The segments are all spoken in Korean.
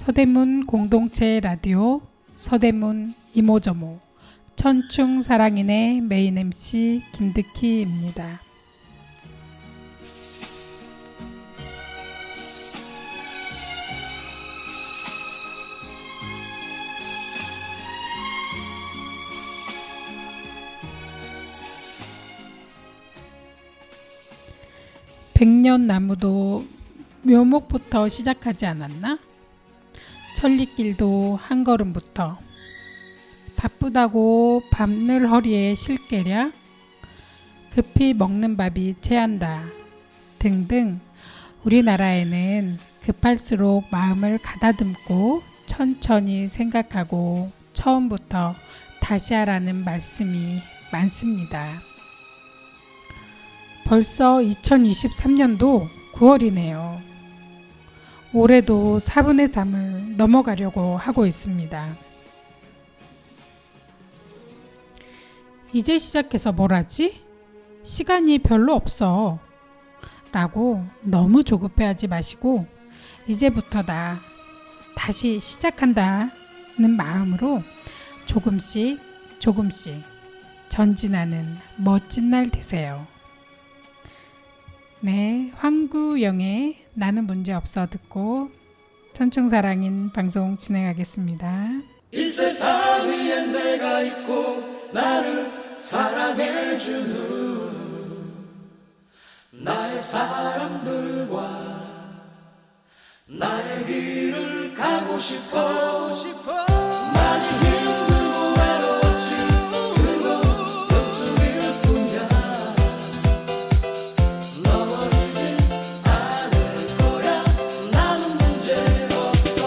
서대문 공동체 라디오 서대문 이모저모 천충사랑인의 메인 MC 김득희입니다. 백년나무도 묘목부터 시작하지 않았나? 천리길도 한 걸음부터. 바쁘다고 밤늘 허리에 실개랴? 급히 먹는 밥이 체한다. 등등 우리나라에는 급할수록 마음을 가다듬고 천천히 생각하고 처음부터 다시 하라는 말씀이 많습니다. 벌써 2023년도 9월이네요. 올해도 4분의 3을 넘어가려고 하고 있습니다. 이제 시작해서 뭘 하지? 시간이 별로 없어. 라고 너무 조급해하지 마시고 이제부터다. 다시 시작한다는 마음으로 조금씩 전진하는 멋진 날 되세요. 네, 황구영의 나는 문제없어 듣고 천충사랑인 방송 진행하겠습니다. 이 세상 위에 내가 있고 나를 사랑해주는 나의 사람들과 나의 길을 가고 싶어 많이 힘들고 외롭지 그건 연습일 뿐이야 넘어지지 않을 거야 나는 문제없어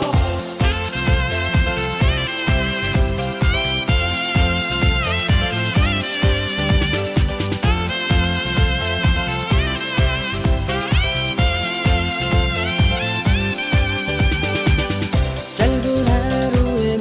짧은 하루의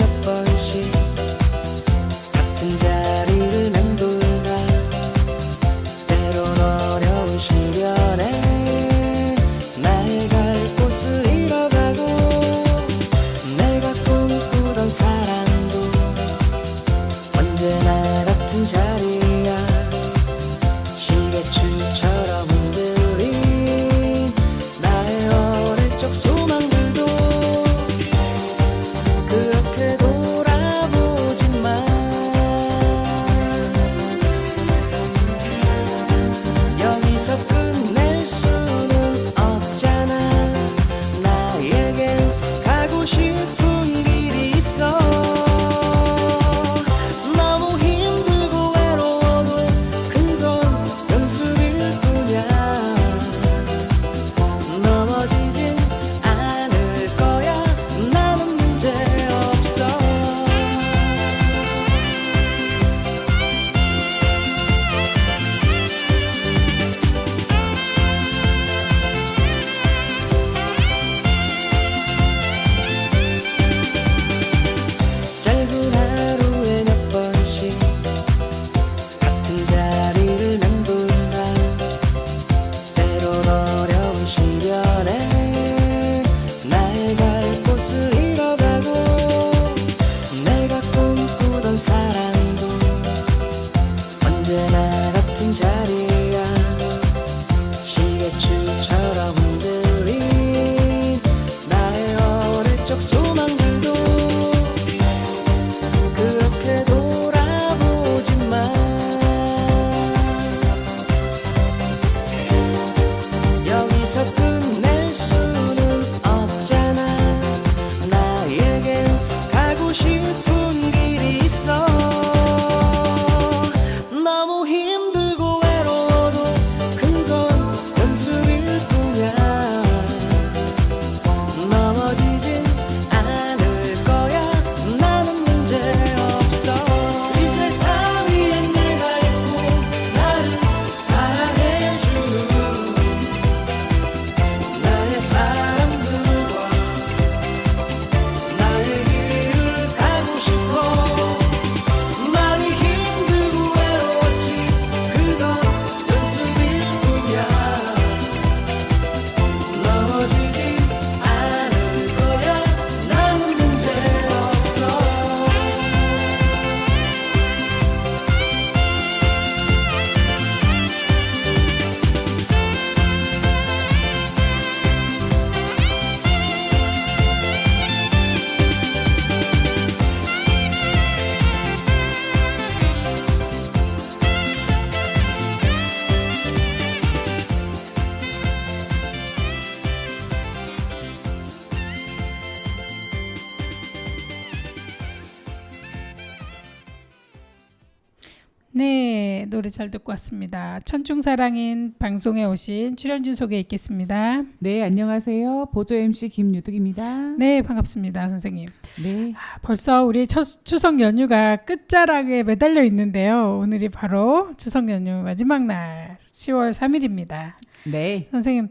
네, 노래 잘 듣고 왔습니다. 천중사랑인 방송에 오신 출연진 소개 있겠습니다. 네, 안녕하세요. 보조 MC 김유득입니다. 네, 반갑습니다, 선생님. 네, 벌써 우리 추석 연휴가 끝자락에 매달려 있는데요. 오늘이 바로 추석 연휴 마지막 날 10월 3일입니다. 네, 선생님,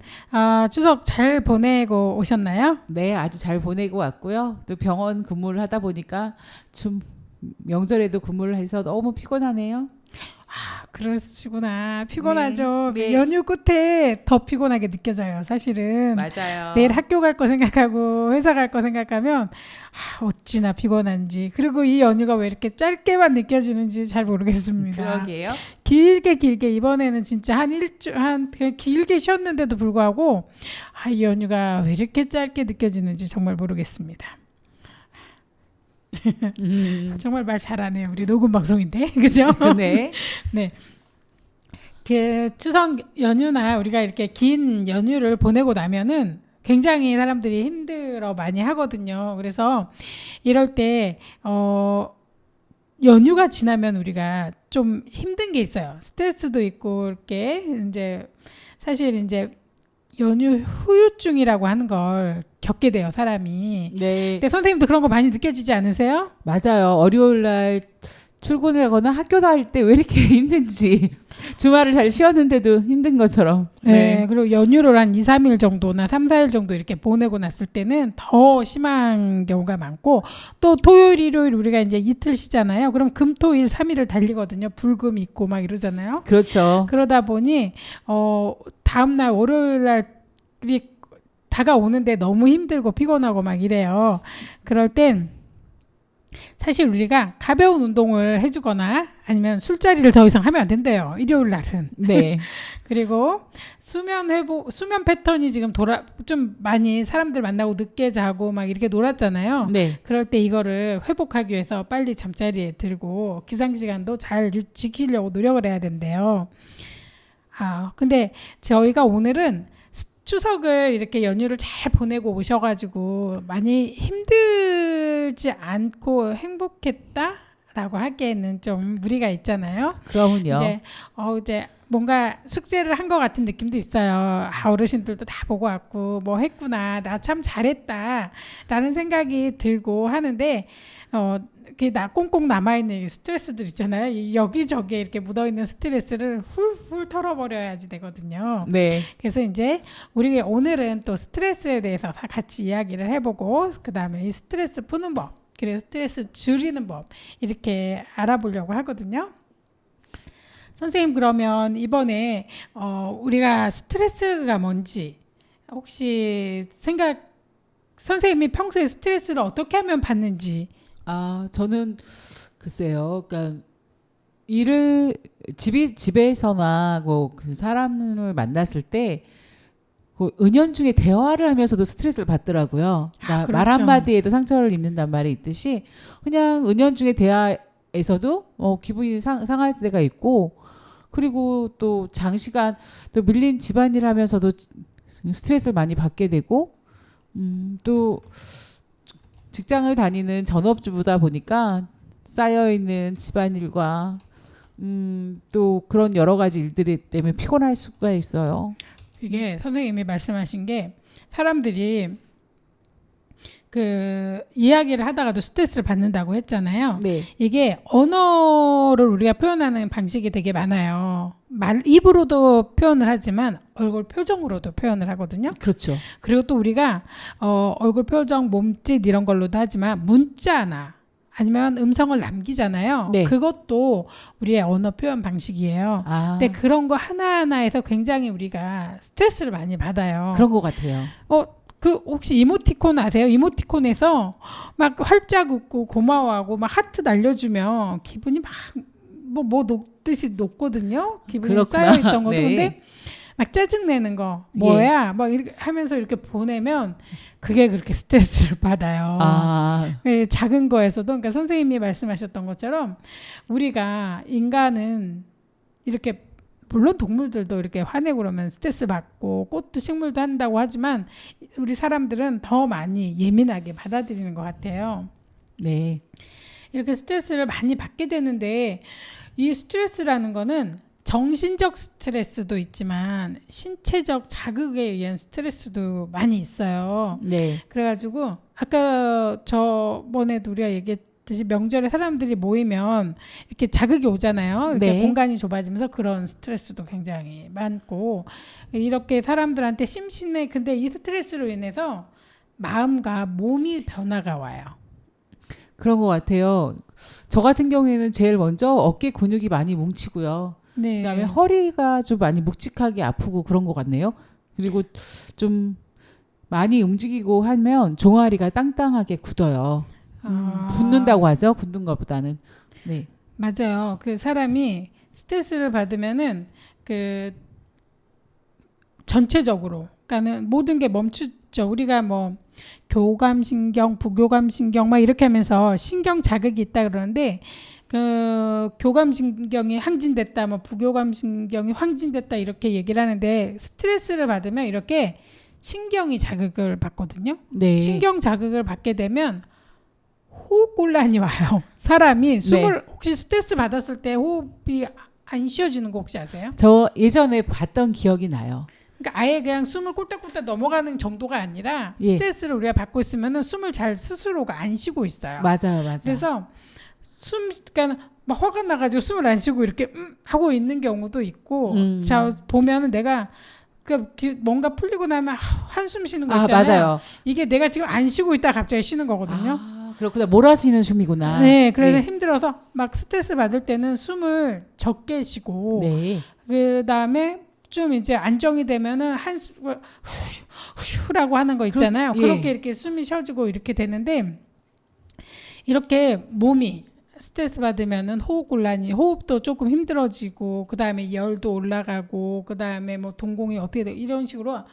추석 잘 보내고 오셨나요? 네, 아주 잘 보내고 왔고요. 또 병원 근무를 하다 보니까 명절에도 근무를 해서 너무 피곤하네요. 그러시구나. 피곤하죠. 네, 네. 연휴 끝에 더 피곤하게 느껴져요, 사실은. 맞아요. 내일 학교 갈 거 생각하고 회사 갈 거 생각하면 어찌나 피곤한지, 그리고 이 연휴가 왜 이렇게 짧게만 느껴지는지 잘 모르겠습니다. 그러게요. 길게 이번에는 진짜 그냥 길게 쉬었는데도 불구하고 이 연휴가 왜 이렇게 짧게 느껴지는지 정말 모르겠습니다. 정말 말 잘하네요. 우리 녹음 방송인데 그죠? 네, 네. 그 추석 연휴나 우리가 이렇게 긴 연휴를 보내고 나면은 굉장히 사람들이 힘들어 많이 하거든요. 그래서 이럴 때 연휴가 지나면 우리가 좀 힘든 게 있어요. 스트레스도 있고 이렇게 이제 사실 이제 연휴 후유증이라고 하는 걸 겪게 돼요, 사람이. 네, 근데 선생님도 그런 거 많이 느껴지지 않으세요? 맞아요. 월요일 날 출근을 하거나 학교 다닐 때 왜 이렇게 힘든지 주말을 잘 쉬었는데도 힘든 것처럼. 네. 그리고 연휴를 한 2, 3일 정도나 3, 4일 정도 이렇게 보내고 났을 때는 더 심한 경우가 많고, 또 토요일, 일요일 우리가 이제 이틀 쉬잖아요. 그럼 금, 토, 일, 3일을 달리거든요. 불금 있고 막 이러잖아요. 그렇죠. 그러다 보니 다음 날 월요일 날이 다가오는데 너무 힘들고 피곤하고 막 이래요. 그럴 땐 사실 우리가 가벼운 운동을 해주거나 아니면 술자리를 더 이상 하면 안 된대요, 일요일 날은. 네, 그리고 수면 패턴이 지금 좀 많이 사람들 만나고 늦게 자고 막 이렇게 놀았잖아요. 네, 그럴 때 이거를 회복하기 위해서 빨리 잠자리에 들고 기상시간도 잘 지키려고 노력을 해야 된대요. 근데 저희가 오늘은 추석을 이렇게 연휴를 잘 보내고 오셔가지고 많이 힘들지 않고 행복했다라고 하기에는 좀 무리가 있잖아요. 그러면요. 이제 뭔가 숙제를 한 것 같은 느낌도 있어요. 어르신들도 다 보고 왔고 뭐 했구나, 나 참 잘했다라는 생각이 들고 하는데 이렇게 꽁꽁 남아있는 스트레스들 있잖아요. 여기저기에 이렇게 묻어있는 스트레스를 훌훌 털어버려야지 되거든요. 네, 그래서 이제 우리 오늘은 또 스트레스에 대해서 같이 이야기를 해보고, 그 다음에 이 스트레스 푸는 법, 그리고 스트레스 줄이는 법, 이렇게 알아보려고 하거든요. 선생님, 그러면 이번에 우리가 스트레스가 뭔지 혹시 선생님이 평소에 스트레스를 어떻게 하면 받는지. 저는 글쎄요. 그러니까 집에서나 그 사람을 만났을 때 은연중에 대화를 하면서도 스트레스를 받더라고요. 그렇죠. 말 한마디에도 상처를 입는단 말이 있듯이 그냥 은연중에 대화에서도 기분이 상할 때가 있고, 그리고 또 장시간 또 밀린 집안일 하면서도 스트레스를 많이 받게 되고, 또 직장을 다니는 전업주부다 보니까 쌓여있는 집안일과 또 그런 여러 가지 일들이 때문에 피곤할 수가 있어요. 이게 선생님이 말씀하신 게, 사람들이 그 이야기를 하다가도 스트레스를 받는다고 했잖아요. 네, 이게 언어를 우리가 표현하는 방식이 되게 많아요. 입으로도 표현을 하지만 얼굴 표정으로도 표현을 하거든요. 그렇죠. 그리고 또 우리가 얼굴 표정, 몸짓 이런 걸로도 하지만 문자나 아니면 음성을 남기잖아요. 네. 그것도 우리의 언어 표현 방식이에요. 근데 그런 거 하나하나에서 굉장히 우리가 스트레스를 많이 받아요. 그런 것 같아요. 혹시 이모티콘 아세요? 이모티콘에서 막 활짝 웃고 고마워하고 막 하트 날려주면 기분이 막 뭐 녹듯이 녹거든요. 기분이 그렇구나. 쌓여있던 것도. 네. 근데 막 짜증내는 거 뭐야 막 이렇게 하면서 이렇게 보내면 그게 그렇게 스트레스를 받아요. 네, 작은 거에서도. 그러니까 선생님이 말씀하셨던 것처럼 우리가 인간은 이렇게, 물론 동물들도 이렇게 화내고 그러면 스트레스 받고 꽃도 식물도 한다고 하지만 우리 사람들은 더 많이 예민하게 받아들이는 것 같아요. 네. 이렇게 스트레스를 많이 받게 되는데 이 스트레스라는 거는 정신적 스트레스도 있지만 신체적 자극에 의한 스트레스도 많이 있어요. 네. 그래가지고 아까 저번에도 우리가 얘기했듯이 명절에 사람들이 모이면 이렇게 자극이 오잖아요. 이렇게 네. 공간이 좁아지면서 그런 스트레스도 굉장히 많고 이렇게 사람들한테 심신에 근데 이 스트레스로 인해서 마음과 몸이 변화가 와요. 그런 것 같아요. 저 같은 경우에는 제일 먼저 어깨 근육이 많이 뭉치고요. 네. 그다음에 허리가 좀 많이 묵직하게 아프고 그런 것 같네요. 그리고 좀 많이 움직이고 하면 종아리가 땅땅하게 굳어요. 붓는다고 하죠. 굳는 것보다는. 네. 맞아요. 그 사람이 스트레스를 받으면은 그 전체적으로 그러니까는 모든 게 멈추죠. 우리가 뭐 교감신경, 부교감신경 막 이렇게 하면서 신경 자극이 있다 그러는데 그 교감신경이 항진됐다, 뭐 부교감신경이 황진됐다 이렇게 얘기를 하는데 스트레스를 받으면 이렇게 신경이 자극을 받거든요. 네. 신경 자극을 받게 되면 호흡곤란이 와요. 사람이 숨을 혹시 스트레스 받았을 때 호흡이 안 쉬어지는 거 혹시 아세요? 저 예전에 봤던 기억이 나요. 그러니까 아예 그냥 숨을 꼴딱꼴딱 넘어가는 정도가 아니라 예. 스트레스를 우리가 받고 있으면은 숨을 잘 스스로가 안 쉬고 있어요. 맞아요, 맞아요. 그래서 그러니까 막 화가 나가지고 숨을 안 쉬고 이렇게 하고 있는 경우도 있고, 자 보면은 내가 그 뭔가 풀리고 나면 한숨 쉬는 거 있잖아요. 맞아요. 이게 내가 지금 안 쉬고 있다 갑자기 쉬는 거거든요. 그렇구나. 몰아쉬는 숨이구나. 네, 그래서 힘들어서 막 스트레스 받을 때는 숨을 적게 쉬고, 네. 그 다음에 좀 이제 안정이 되면은 후라고 하는 거 있잖아요. 예. 그렇게 이렇게 숨이 쉬어지고 이렇게 되는데 이렇게 몸이 스트레스 받으면은 호흡도 조금 힘들어지고 그 다음에 열도 올라가고 그 다음에 뭐 동공이 어떻게 돼 이런 식으로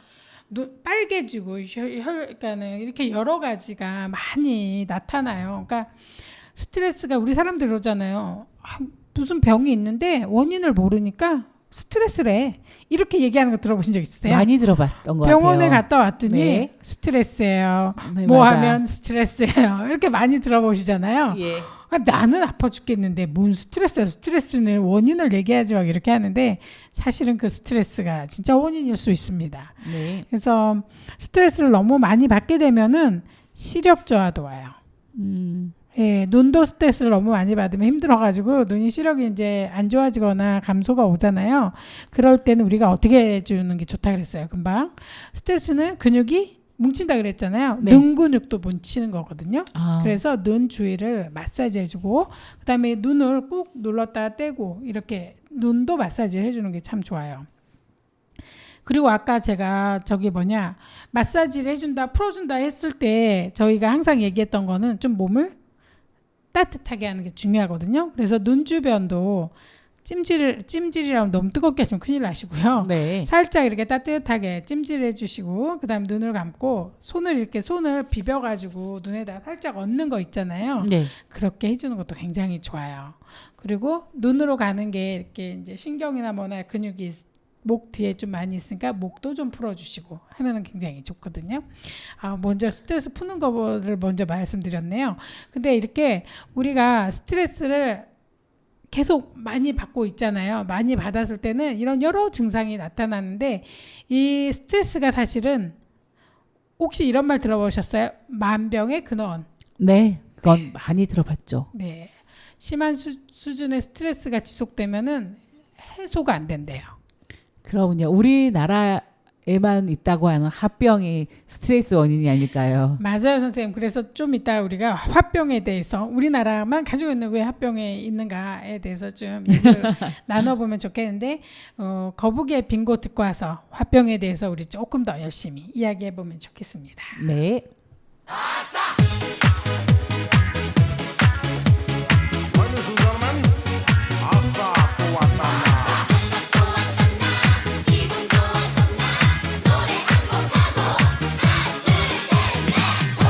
빨개지고 그러니까는 이렇게 여러 가지가 많이 나타나요. 그러니까 스트레스가 우리 사람들 그러잖아요. 무슨 병이 있는데 원인을 모르니까 스트레스래. 이렇게 얘기하는 거 들어보신 적 있으세요? 많이 들어봤던 것 같아요. 병원에 갔다 왔더니 네. 스트레스예요. 네, 뭐 맞아요. 하면 스트레스예요. 이렇게 많이 들어보시잖아요. 예. 나는 아파 죽겠는데 뭔 스트레스야. 스트레스는 원인을 얘기하지 막 이렇게 하는데 사실은 그 스트레스가 진짜 원인일 수 있습니다. 네. 그래서 스트레스를 너무 많이 받게 되면은 시력 저하도 와요. 예, 눈도 스트레스를 너무 많이 받으면 힘들어가지고 눈이 시력이 이제 안 좋아지거나 감소가 오잖아요. 그럴 때는 우리가 어떻게 해주는 게 좋다 그랬어요. 금방 스트레스는 근육이 뭉친다 그랬잖아요. 네. 눈 근육도 뭉치는 거거든요. 아, 그래서 눈 주위를 마사지 해주고 그다음에 눈을 꾹 눌렀다가 떼고 이렇게 눈도 마사지를 해주는 게 참 좋아요. 그리고 아까 제가 마사지를 해준다 풀어준다 했을 때 저희가 항상 얘기했던 거는 좀 몸을 따뜻하게 하는 게 중요하거든요. 그래서 눈 주변도 찜질이라면 너무 뜨겁게 하시면 큰일 나시고요. 네. 살짝 이렇게 따뜻하게 찜질해 주시고 그다음 눈을 감고 손을 비벼가지고 눈에다 살짝 얹는 거 있잖아요. 네. 그렇게 해주는 것도 굉장히 좋아요. 그리고 눈으로 가는 게 이렇게 이제 신경이나 뭐나 근육이 목 뒤에 좀 많이 있으니까 목도 좀 풀어주시고 하면은 굉장히 좋거든요. 먼저 스트레스 푸는 거를 먼저 말씀드렸네요. 근데 이렇게 우리가 스트레스를 계속 많이 받고 있잖아요. 많이 받았을 때는 이런 여러 증상이 나타나는데 이 스트레스가 사실은 혹시 이런 말 들어보셨어요? 만병의 근원. 네. 그건 많이 들어봤죠. 네, 심한 수준의 스트레스가 지속되면은 해소가 안 된대요. 그러군요. 우리나라에만 있다고 하는 화병이 스트레스 원인이 아닐까요? 맞아요, 선생님. 그래서 좀 이따 우리가 화병에 대해서 우리나라만 가지고 있는 왜 화병에 있는가에 대해서 좀 얘기를 나눠보면 좋겠는데 거북이의 빙고 듣고 와서 화병에 대해서 우리 조금 더 열심히 이야기해보면 좋겠습니다. 네. Ladies and gentlemen, 아싸 또 왔다.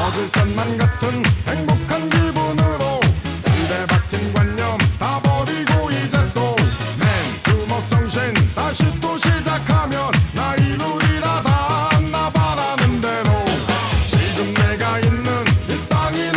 얻을 것만 같은 행복한 기분으로 입에 박힌 관념 다 버리고 이제 또 맨주먹 정신 다시 또 시작하면 나 이루리라 다 나 바라는 대로 지금 내가 있는 이 땅이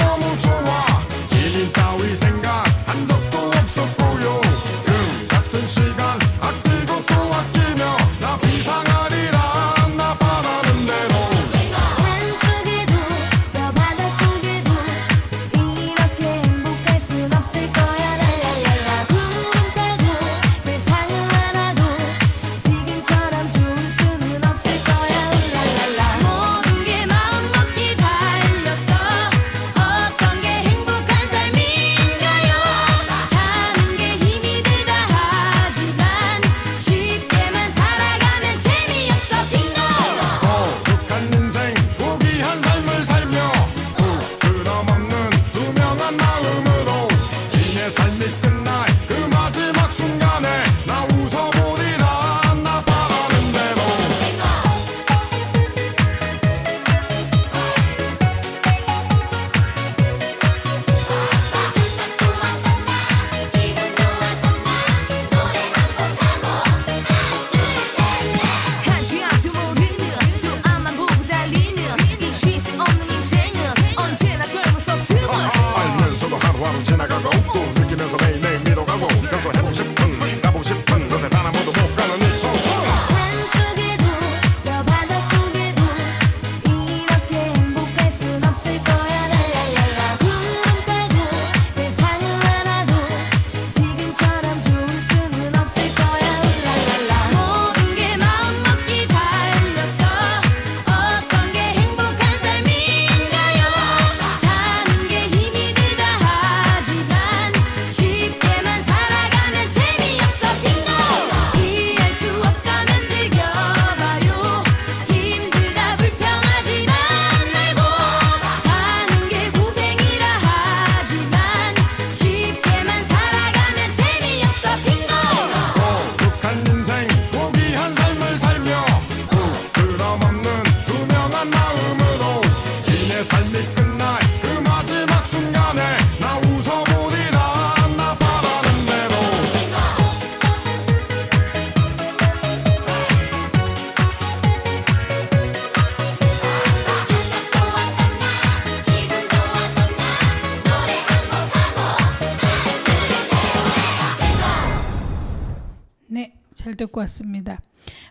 잘 듣고 왔습니다.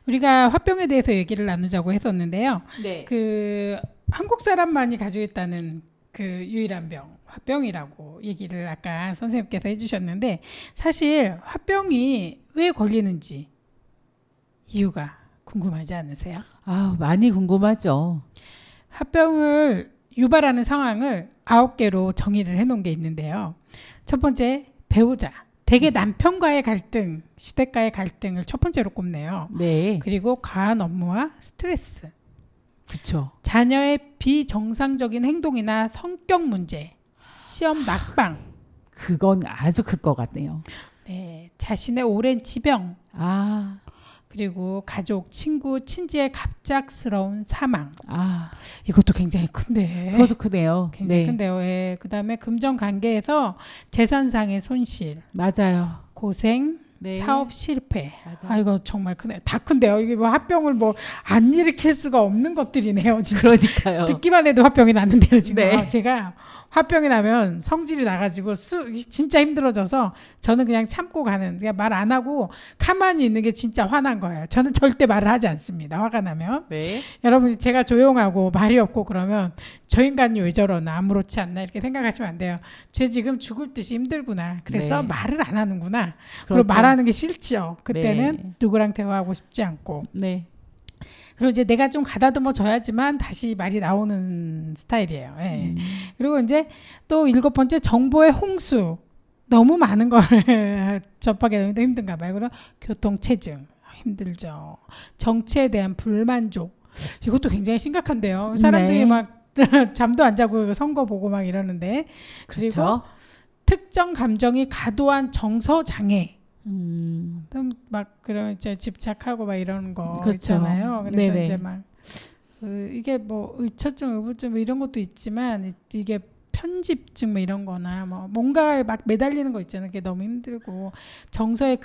우리가 화병에 대해서 얘기를 나누자고 했었는데요. 네. 그 한국 사람만이 가지고 있다는 그 유일한 병, 화병이라고 얘기를 아까 선생님께서 해주셨는데 사실 화병이 왜 걸리는지 이유가 궁금하지 않으세요? 아, 많이 궁금하죠. 화병을 유발하는 상황을 9개로 정의를 해놓은 게 있는데요. 첫 번째, 배우자. 대개 남편과의 갈등, 시댁과의 갈등을 첫 번째로 꼽네요. 네. 그리고 과한 업무와 스트레스, 그렇죠. 자녀의 비정상적인 행동이나 성격 문제, 시험 낙방, 그건 아주 클 것 같네요. 네, 자신의 오랜 지병, 아, 그리고 가족, 친구, 친지의 갑작스러운 사망. 아, 이것도 굉장히 큰데. 그것도 크네요. 굉장히 네. 큰데요. 예. 그다음에 금전 관계에서 재산상의 손실, 맞아요. 고생, 네. 사업 실패. 맞아요. 아 이거 정말 크네요. 다 큰데요. 이게 뭐 화병을 뭐 안 일으킬 수가 없는 것들이네요. 진짜. 그러니까요. 듣기만 해도 화병이 났는데요. 지금 네. 제가 화병이 나면 성질이 나가지고 진짜 힘들어져서 저는 그냥 참고 가는, 그냥 말 안 하고 가만히 있는 게 진짜 화난 거예요. 저는 절대 말을 하지 않습니다. 화가 나면. 네. 여러분이 제가 조용하고 말이 없고 그러면 저 인간이 왜 저러나, 아무렇지 않나 이렇게 생각하시면 안 돼요. 쟤 지금 죽을 듯이 힘들구나. 그래서 네. 말을 안 하는구나. 그렇죠. 그리고 말하는 게 싫지요. 그때는 네. 누구랑 대화하고 싶지 않고. 네. 그리고 이제 내가 좀 가다듬어 줘야지만 다시 말이 나오는 스타일이에요. 예. 그리고 이제 또 7번째, 정보의 홍수. 너무 많은 걸 접하게 되면 힘든가 봐요. 그리고 교통체증. 힘들죠. 정치에 대한 불만족. 이것도 굉장히 심각한데요. 사람들이 네. 막 잠도 안 자고 선거 보고 막 이러는데. 그리고 그렇죠. 특정 감정이 과도한 정서 장애. 막 그런 이제 집착하고 막 이런 거 그렇죠. 있잖아요. 그래서 네네. 이제 막 이게 뭐 의처증, 의부증 뭐 이런 것도 있지만 이게 편집증 뭐 이런 거나 뭐 뭔가에 막 매달리는 거 있잖아요. 그게 너무 힘들고 정서의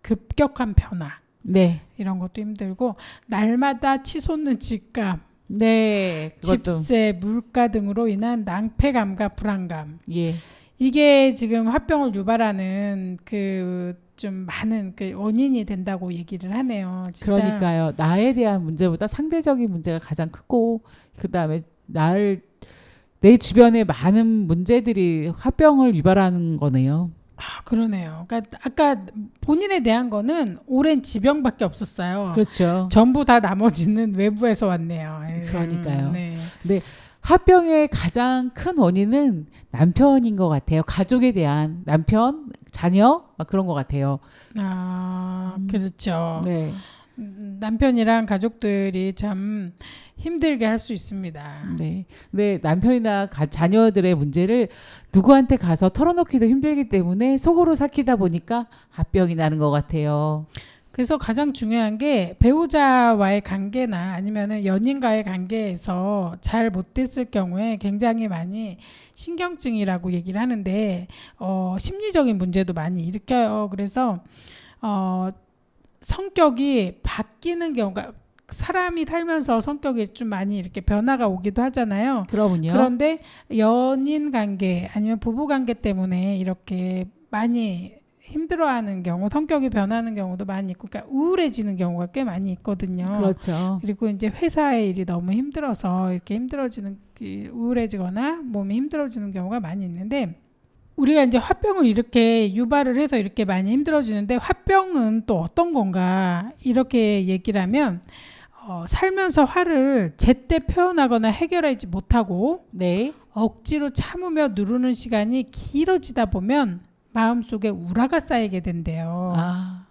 급격한 변화 네. 이런 것도 힘들고 날마다 치솟는 집값, 네. 그것도 집세, 물가 등으로 인한 낭패감과 불안감. 예. 이게 지금 화병을 유발하는 그 좀 많은 그 원인이 된다고 얘기를 하네요. 진짜. 그러니까요. 나에 대한 문제보다 상대적인 문제가 가장 크고 그다음에 내 주변에 많은 문제들이 화병을 유발하는 거네요. 아, 그러네요. 그러니까 아까 본인에 대한 거는 오랜 지병밖에 없었어요. 그렇죠. 전부 다 나머지는 외부에서 왔네요. 그러니까요. 네. 화병의 가장 큰 원인은 남편인 것 같아요. 가족에 대한 남편, 자녀 막 그런 것 같아요. 아, 그렇죠. 네. 남편이랑 가족들이 참 힘들게 할 수 있습니다. 네. 근데 남편이나 자녀들의 문제를 누구한테 가서 털어놓기도 힘들기 때문에 속으로 삭히다 보니까 화병이 나는 것 같아요. 그래서 가장 중요한 게 배우자와의 관계나 아니면은 연인과의 관계에서 잘 못 됐을 경우에 굉장히 많이 신경증이라고 얘기를 하는데 심리적인 문제도 많이 일으켜요. 그래서 성격이 바뀌는 경우가, 사람이 살면서 성격이 좀 많이 이렇게 변화가 오기도 하잖아요. 그러면요. 그런데 연인 관계 아니면 부부 관계 때문에 이렇게 많이 힘들어하는 경우, 성격이 변하는 경우도 많이 있고, 그러니까 우울해지는 경우가 꽤 많이 있거든요. 그렇죠. 그리고 이제 회사의 일이 너무 힘들어서 이렇게 힘들어지는, 우울해지거나 몸이 힘들어지는 경우가 많이 있는데, 우리가 이제 화병을 이렇게 유발을 해서 이렇게 많이 힘들어지는데, 화병은 또 어떤 건가 이렇게 얘기를 하면 살면서 화를 제때 표현하거나 해결하지 못하고 네. 억지로 참으며 누르는 시간이 길어지다 보면 마음속에 우라가 쌓이게 된대요. 아,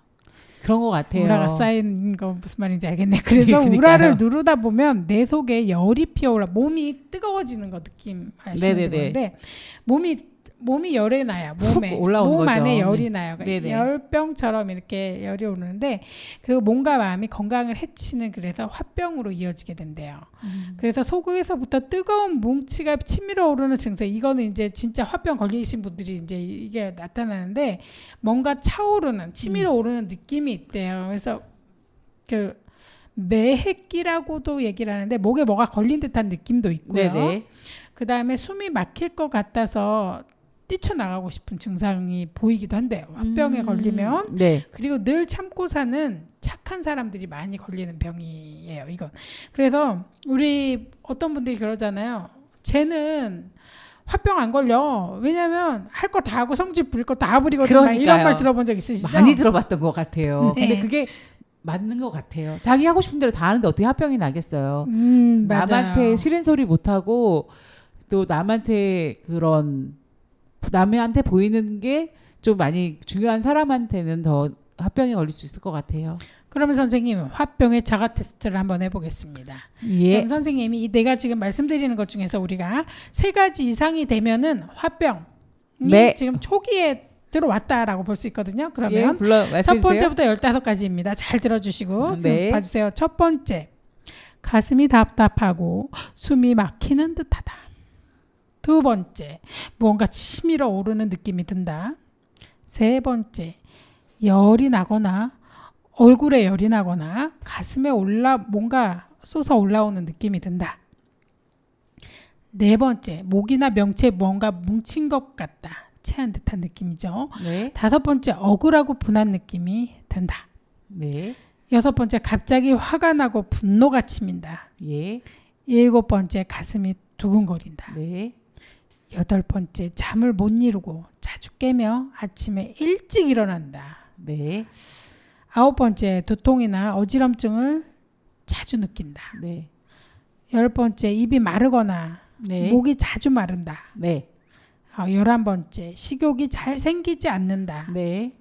그런 것 같아요. 우라가 쌓이는 거 무슨 말인지 알겠네. 그래서 그러니까요. 우라를 누르다 보면 내 속에 열이 피어올라, 몸이 뜨거워지는 거 느낌 아시는지 네네네. 모르는데 몸이 열이 나요. 훅 몸에 올라오는 몸 거죠. 안에 열이 네. 나요. 그러니까 네네. 열병처럼 이렇게 열이 오르는데, 그리고 몸과 마음이 건강을 해치는, 그래서 화병으로 이어지게 된대요. 그래서 속에서부터 뜨거운 뭉치가 치밀어 오르는 증세. 이거는 이제 진짜 화병 걸리신 분들이 이제 이게 나타나는데, 뭔가 차오르는, 치밀어 오르는 느낌이 있대요. 그래서 그 매핵기라고도 얘기를 하는데, 목에 뭐가 걸린 듯한 느낌도 있고요. 네네. 그 다음에 숨이 막힐 것 같아서 뛰쳐나가고 싶은 증상이 보이기도 한대요. 화병에 걸리면. 네. 그리고 늘 참고 사는 착한 사람들이 많이 걸리는 병이에요. 이건. 그래서 우리 어떤 분들이 그러잖아요. 쟤는 화병 안 걸려. 왜냐면 할 거 다 하고 성질 부릴 거 다 부리거든. 막 이런 그러니까요. 말 들어본 적 있으시죠? 많이 들어봤던 것 같아요. 네. 근데 그게 맞는 것 같아요. 자기 하고 싶은 대로 다 하는데 어떻게 화병이 나겠어요. 맞아요. 남한테 싫은 소리 못 하고 또 남한테 남한테 보이는 게 좀 많이 중요한 사람한테는 더 화병에 걸릴 수 있을 것 같아요. 그러면 선생님 화병의 자가 테스트를 한번 해보겠습니다. 예. 그럼 선생님이 이 내가 지금 말씀드리는 것 중에서 우리가 3가지 이상이 되면은 화병이 네. 지금 초기에 들어왔다라고 볼 수 있거든요. 예, 그러면 불러 첫 말씀해 주세요. 번째부터 15가지입니다. 잘 들어주시고 네. 봐주세요. 첫 번째, 가슴이 답답하고 숨이 막히는 듯하다. 두 번째, 무언가 치밀어 오르는 느낌이 든다. 세 번째, 열이 나거나 얼굴에 열이 나거나 가슴에 뭔가 솟아 올라오는 느낌이 든다. 네 번째, 목이나 명체에 뭔가 뭉친 것 같다. 체한 듯한 느낌이죠. 네. 다섯 번째, 억울하고 분한 느낌이 든다. 네. 여섯 번째, 갑자기 화가 나고 분노가 치민다. 예. 일곱 번째, 가슴이 두근거린다. 네. 여덟 번째, 잠을 못 이루고 자주 깨며 아침에 일찍 일어난다. 네. 아홉 번째, 두통이나 어지럼증을 자주 느낀다. 네. 열 번째, 입이 마르거나 네. 목이 자주 마른다. 네. 11번째, 식욕이 잘 생기지 않는다. 네.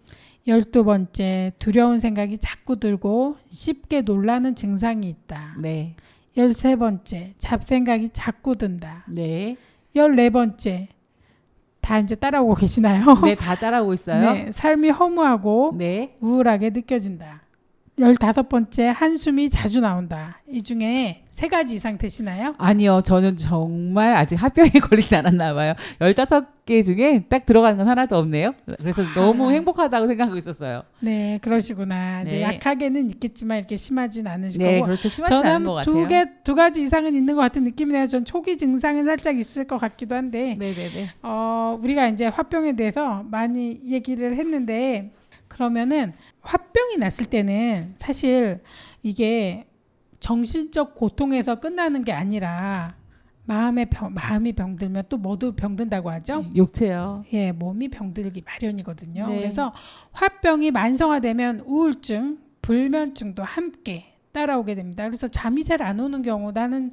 12번째, 두려운 생각이 자꾸 들고 쉽게 놀라는 증상이 있다. 네. 13번째, 잡생각이 자꾸 든다. 네. 14번째, 다 이제 따라오고 계시나요? 네, 다 따라오고 있어요. 네, 삶이 허무하고 네. 우울하게 느껴진다. 15번째, 한숨이 자주 나온다. 이 중에 3가지 이상 되시나요? 아니요. 저는 정말 아직 화병에 걸리지 않았나 봐요. 15개 중에 딱 들어가는 건 하나도 없네요. 그래서 너무 행복하다고 생각하고 있었어요. 네, 그러시구나. 이제 네. 약하게는 있겠지만 이렇게 심하진 않으실 네, 거고. 그렇죠. 심하지 않은 것 저는 같아요. 두 가지 이상은 있는 것 같은 느낌이네요. 전 초기 증상은 살짝 있을 것 같기도 한데, 네네네. 우리가 이제 화병에 대해서 많이 얘기를 했는데, 그러면은 화병이 났을 때는 사실 이게 정신적 고통에서 끝나는 게 아니라 마음이 병들면 또 모두 병든다고 하죠. 욕체요. 예, 몸이 병들기 마련이거든요. 네. 그래서 화병이 만성화되면 우울증, 불면증도 함께 따라오게 됩니다. 그래서 잠이 잘 안 오는 경우, 나는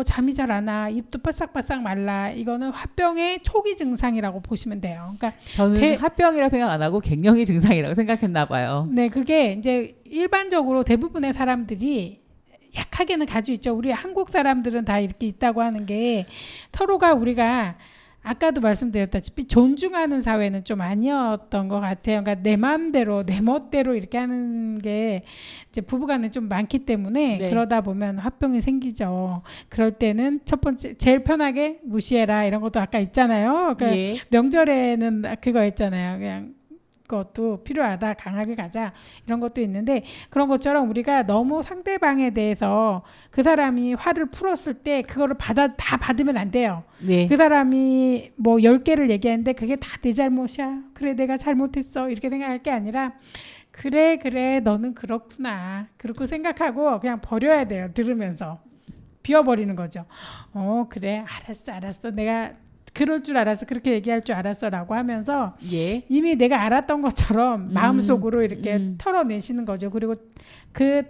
잠이 잘 안 와, 입도 바싹바싹 말라, 이거는 화병의 초기 증상이라고 보시면 돼요. 그러니까 저는 화병이라고 생각 안 하고 갱년기 증상이라고 생각했나 봐요. 네, 그게 이제 일반적으로 대부분의 사람들이 약하게는 가지고 있죠. 우리 한국 사람들은 다 이렇게 있다고 하는 게, 서로가 우리가 아까도 말씀드렸다시피 존중하는 사회는 좀 아니었던 것 같아요. 그러니까 내 마음대로 내 멋대로 이렇게 하는 게 이제 부부간에 좀 많기 때문에 네. 그러다 보면 화병이 생기죠. 그럴 때는 첫 번째, 제일 편하게 무시해라, 이런 것도 아까 있잖아요. 그러니까 예. 명절에는 그거 있잖아요. 그냥 것도 필요하다, 강하게 가자, 이런 것도 있는데, 그런 것처럼 우리가 너무 상대방에 대해서 그 사람이 화를 풀었을 때 그거를 다 받으면 안 돼요. 네. 그 사람이 뭐 10개를 얘기하는데 그게 다 내 잘못이야, 그래 내가 잘못했어, 이렇게 생각할 게 아니라, 그래 너는 그렇구나, 그렇게 생각하고 그냥 버려야 돼요. 들으면서 비워버리는 거죠. 그래, 알았어, 내가 그럴 줄 알았어, 그렇게 얘기할 줄 알았어 라고 하면서 예. 이미 내가 알았던 것처럼 마음속으로 이렇게 털어내시는 거죠. 그리고 그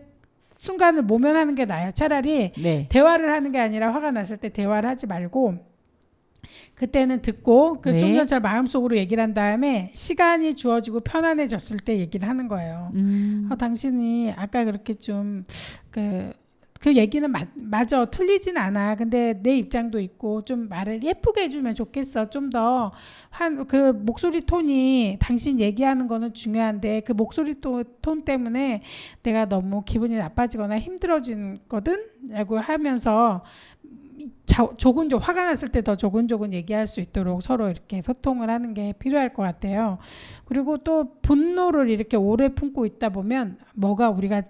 순간을 모면하는 게 나아요. 차라리 네. 대화를 하는 게 아니라 화가 났을 때 대화를 하지 말고, 그때는 듣고 좀 네. 전처럼 마음속으로 얘기를 한 다음에 시간이 주어지고 편안해졌을 때 얘기를 하는 거예요. 당신이 아까 그렇게 좀 그 얘기는 맞아, 틀리진 않아. 근데 내 입장도 있고 좀 말을 예쁘게 해주면 좋겠어. 좀 더 그 목소리 톤이, 당신 얘기하는 거는 중요한데 그 목소리 톤 때문에 내가 너무 기분이 나빠지거나 힘들어지거든? 라고 하면서 화가 났을 때 더 조곤조곤 얘기할 수 있도록 서로 이렇게 소통을 하는 게 필요할 것 같아요. 그리고 또 분노를 이렇게 오래 품고 있다 보면 우리가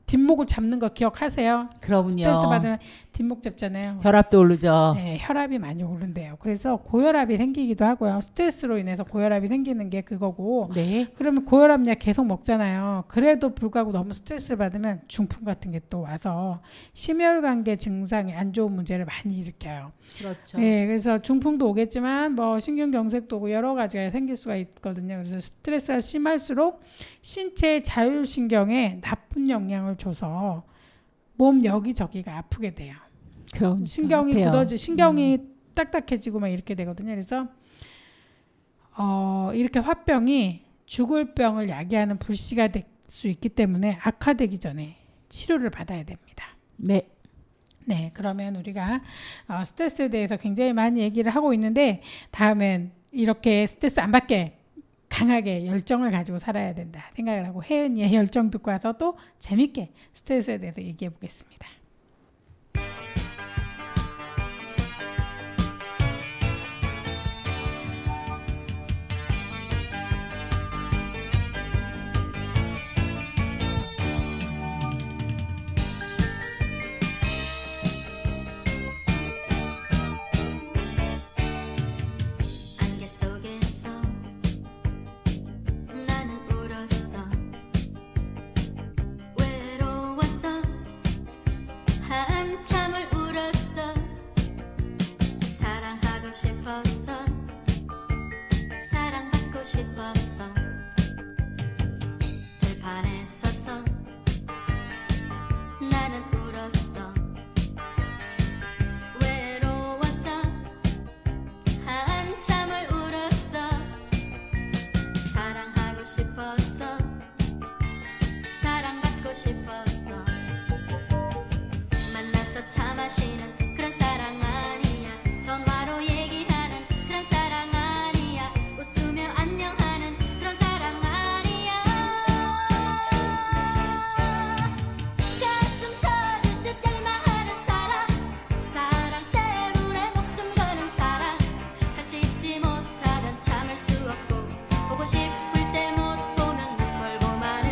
뒷목을 잡는 거 기억하세요? 그럼요. 스트레스 받으면 뒷목 잡잖아요. 혈압도 오르죠. 네, 혈압이 많이 오른대요. 그래서 고혈압이 생기기도 하고요. 스트레스로 인해서 고혈압이 생기는 게 그거고. 네. 그러면 고혈압약 계속 먹잖아요. 그래도 불구하고 너무 스트레스를 받으면 중풍 같은 게 또 와서 심혈관계 증상이 안 좋은 문제를 많이 일으켜요. 그렇죠. 네, 그래서 중풍도 오겠지만 뭐 신경경색도 오고 여러 가지가 생길 수가 있거든요. 그래서 스트레스가 심할수록 신체의 자율신경에 나쁜 영향을 줘서 몸 여기저기가 아프게 돼요. 그럼 신경이 신경이 딱딱해지고 막 이렇게 되거든요. 그래서 이렇게 화병이 죽을 병을 야기하는 불씨가 될 수 있기 때문에 악화되기 전에 치료를 받아야 됩니다. 네. 네, 그러면 우리가 스트레스에 대해서 굉장히 많이 얘기를 하고 있는데 다음엔 이렇게 스트레스 안 받게 강하게 열정을 가지고 살아야 된다 생각을 하고 혜은이의 열정 듣고 와서 또 재밌게 스트레스에 대해서 얘기해 보겠습니다. 안개 속에서 나는 울었어. 외로웠어. 한참을 울었어. 사랑하고 싶었어. 사랑받고 싶었어. 들판에 서서 나는 울었어. 외로웠어. 한참을 울었어. 사랑하고 싶었어. 사랑받고 싶었어. 만나서 차 마시는 그런 사랑 아니야. 전화로 얘기하는 그런 사랑 아니야. 웃으며 안녕하는 그런 사랑 아니야. 가슴 터질 듯 열망하는 사랑. 사랑 때문에 목숨 거는 사랑. 같이 있지 못하면 참을 수 없고 보고 싶을 때 못 보면 눈물 고마는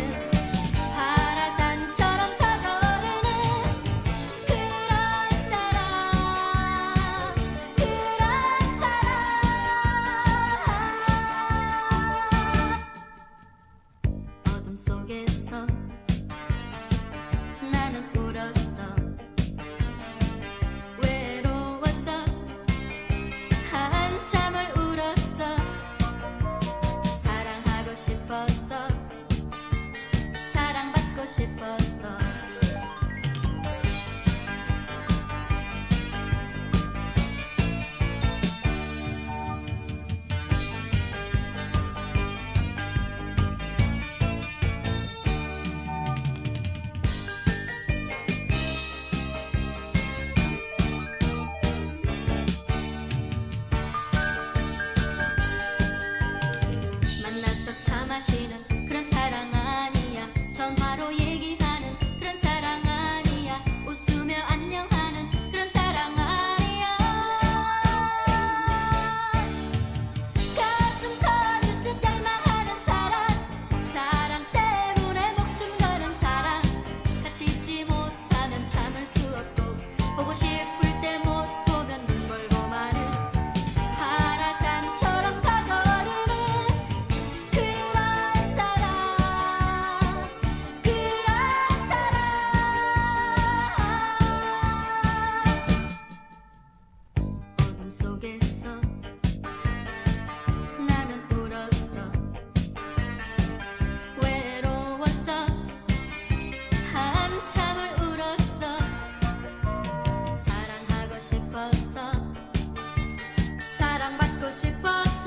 파라산처럼 터져오르는 그런 사랑. 그런 사랑. 어둠 속에서 나는 울었어. 외로웠어. 한참을 울었어. 사랑하고 싶었어. 사랑받고 싶었어. 만나서 차 마시는 그런 사랑 아니야. 전화로 얘기하는 그런 사랑 아니야. 웃으며 안녕하는 그런 사랑 아니야. 가슴 터질 듯 열망하는 사랑. 사랑 때문에 목숨 거는 사랑. 같이 있지 못하면 참을 수 없고 보고 싶을 때 못 보면 눈물 고마는 파라산처럼 터져오르는 그런 사랑. 그런 사랑. 어둠 속에서 나는 울었어. 외로웠어. 한참을 울었어. 사랑하고 싶었어. 사랑받고 싶었어.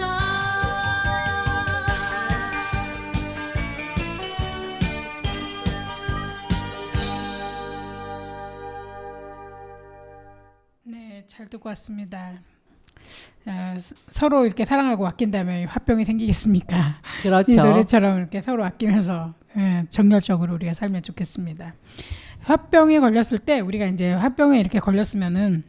네, 잘 듣고 왔습니다. 서로 이렇게 사랑하고 아낀다면 화병이 생기겠습니까? 이 그렇죠. 노래처럼 이렇게 서로 아끼면서 정열적으로 우리가 살면 좋겠습니다. 화병에 걸렸을 때 우리가 이제 화병에 이렇게 걸렸으면은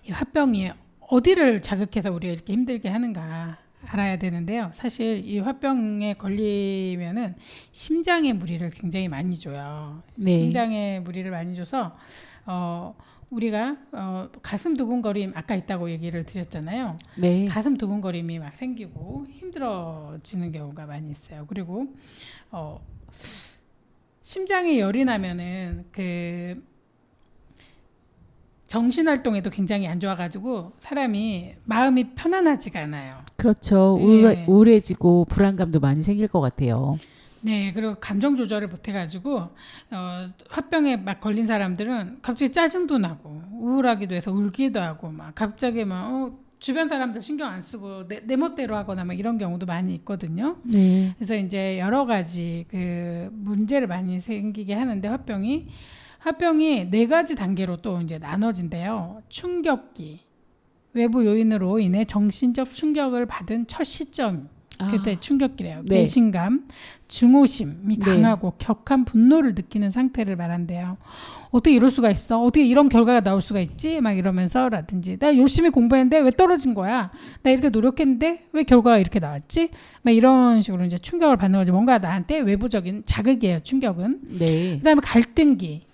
이 화병이 어디를 자극해서 우리가 이렇게 힘들게 하는가 알아야 되는데요. 사실 이 화병에 걸리면은 심장에 무리를 굉장히 많이 줘요. 네. 심장에 무리를 많이 줘서 우리가 가슴 두근거림 아까 있다고 얘기를 드렸잖아요. 네. 가슴 두근거림이 막 생기고 힘들어지는 경우가 많이 있어요. 그리고 심장에 열이 나면은 그 정신 활동에도 굉장히 안 좋아가지고 사람이 마음이 편안하지가 않아요. 그렇죠. 예. 우울해지고 불안감도 많이 생길 것 같아요. 네, 그리고 감정 조절을 못해가지고 화병에 막 걸린 사람들은 갑자기 짜증도 나고 우울하기도 해서 울기도 하고 막 갑자기 막 주변 사람들 신경 안 쓰고 내 멋대로 하거나 막 이런 경우도 많이 있거든요. 네. 그래서 이제 여러 가지 그 문제를 많이 생기게 하는데 화병이 4가지 단계로 또 이제 나눠진대요. 충격기, 외부 요인으로 인해 정신적 충격을 받은 첫 시점. 그때 충격기래요. 네. 배신감, 증오심이 네. 강하고 격한 분노를 느끼는 상태를 말한대요. 어떻게 이럴 수가 있어? 어떻게 이런 결과가 나올 수가 있지? 막 이러면서 라든지 나 열심히 공부했는데 왜 떨어진 거야? 나 이렇게 노력했는데 왜 결과가 이렇게 나왔지? 막 이런 식으로 이제 충격을 받는 거죠. 뭔가 나한테 외부적인 자극이에요. 충격은. 네. 그다음에 갈등기.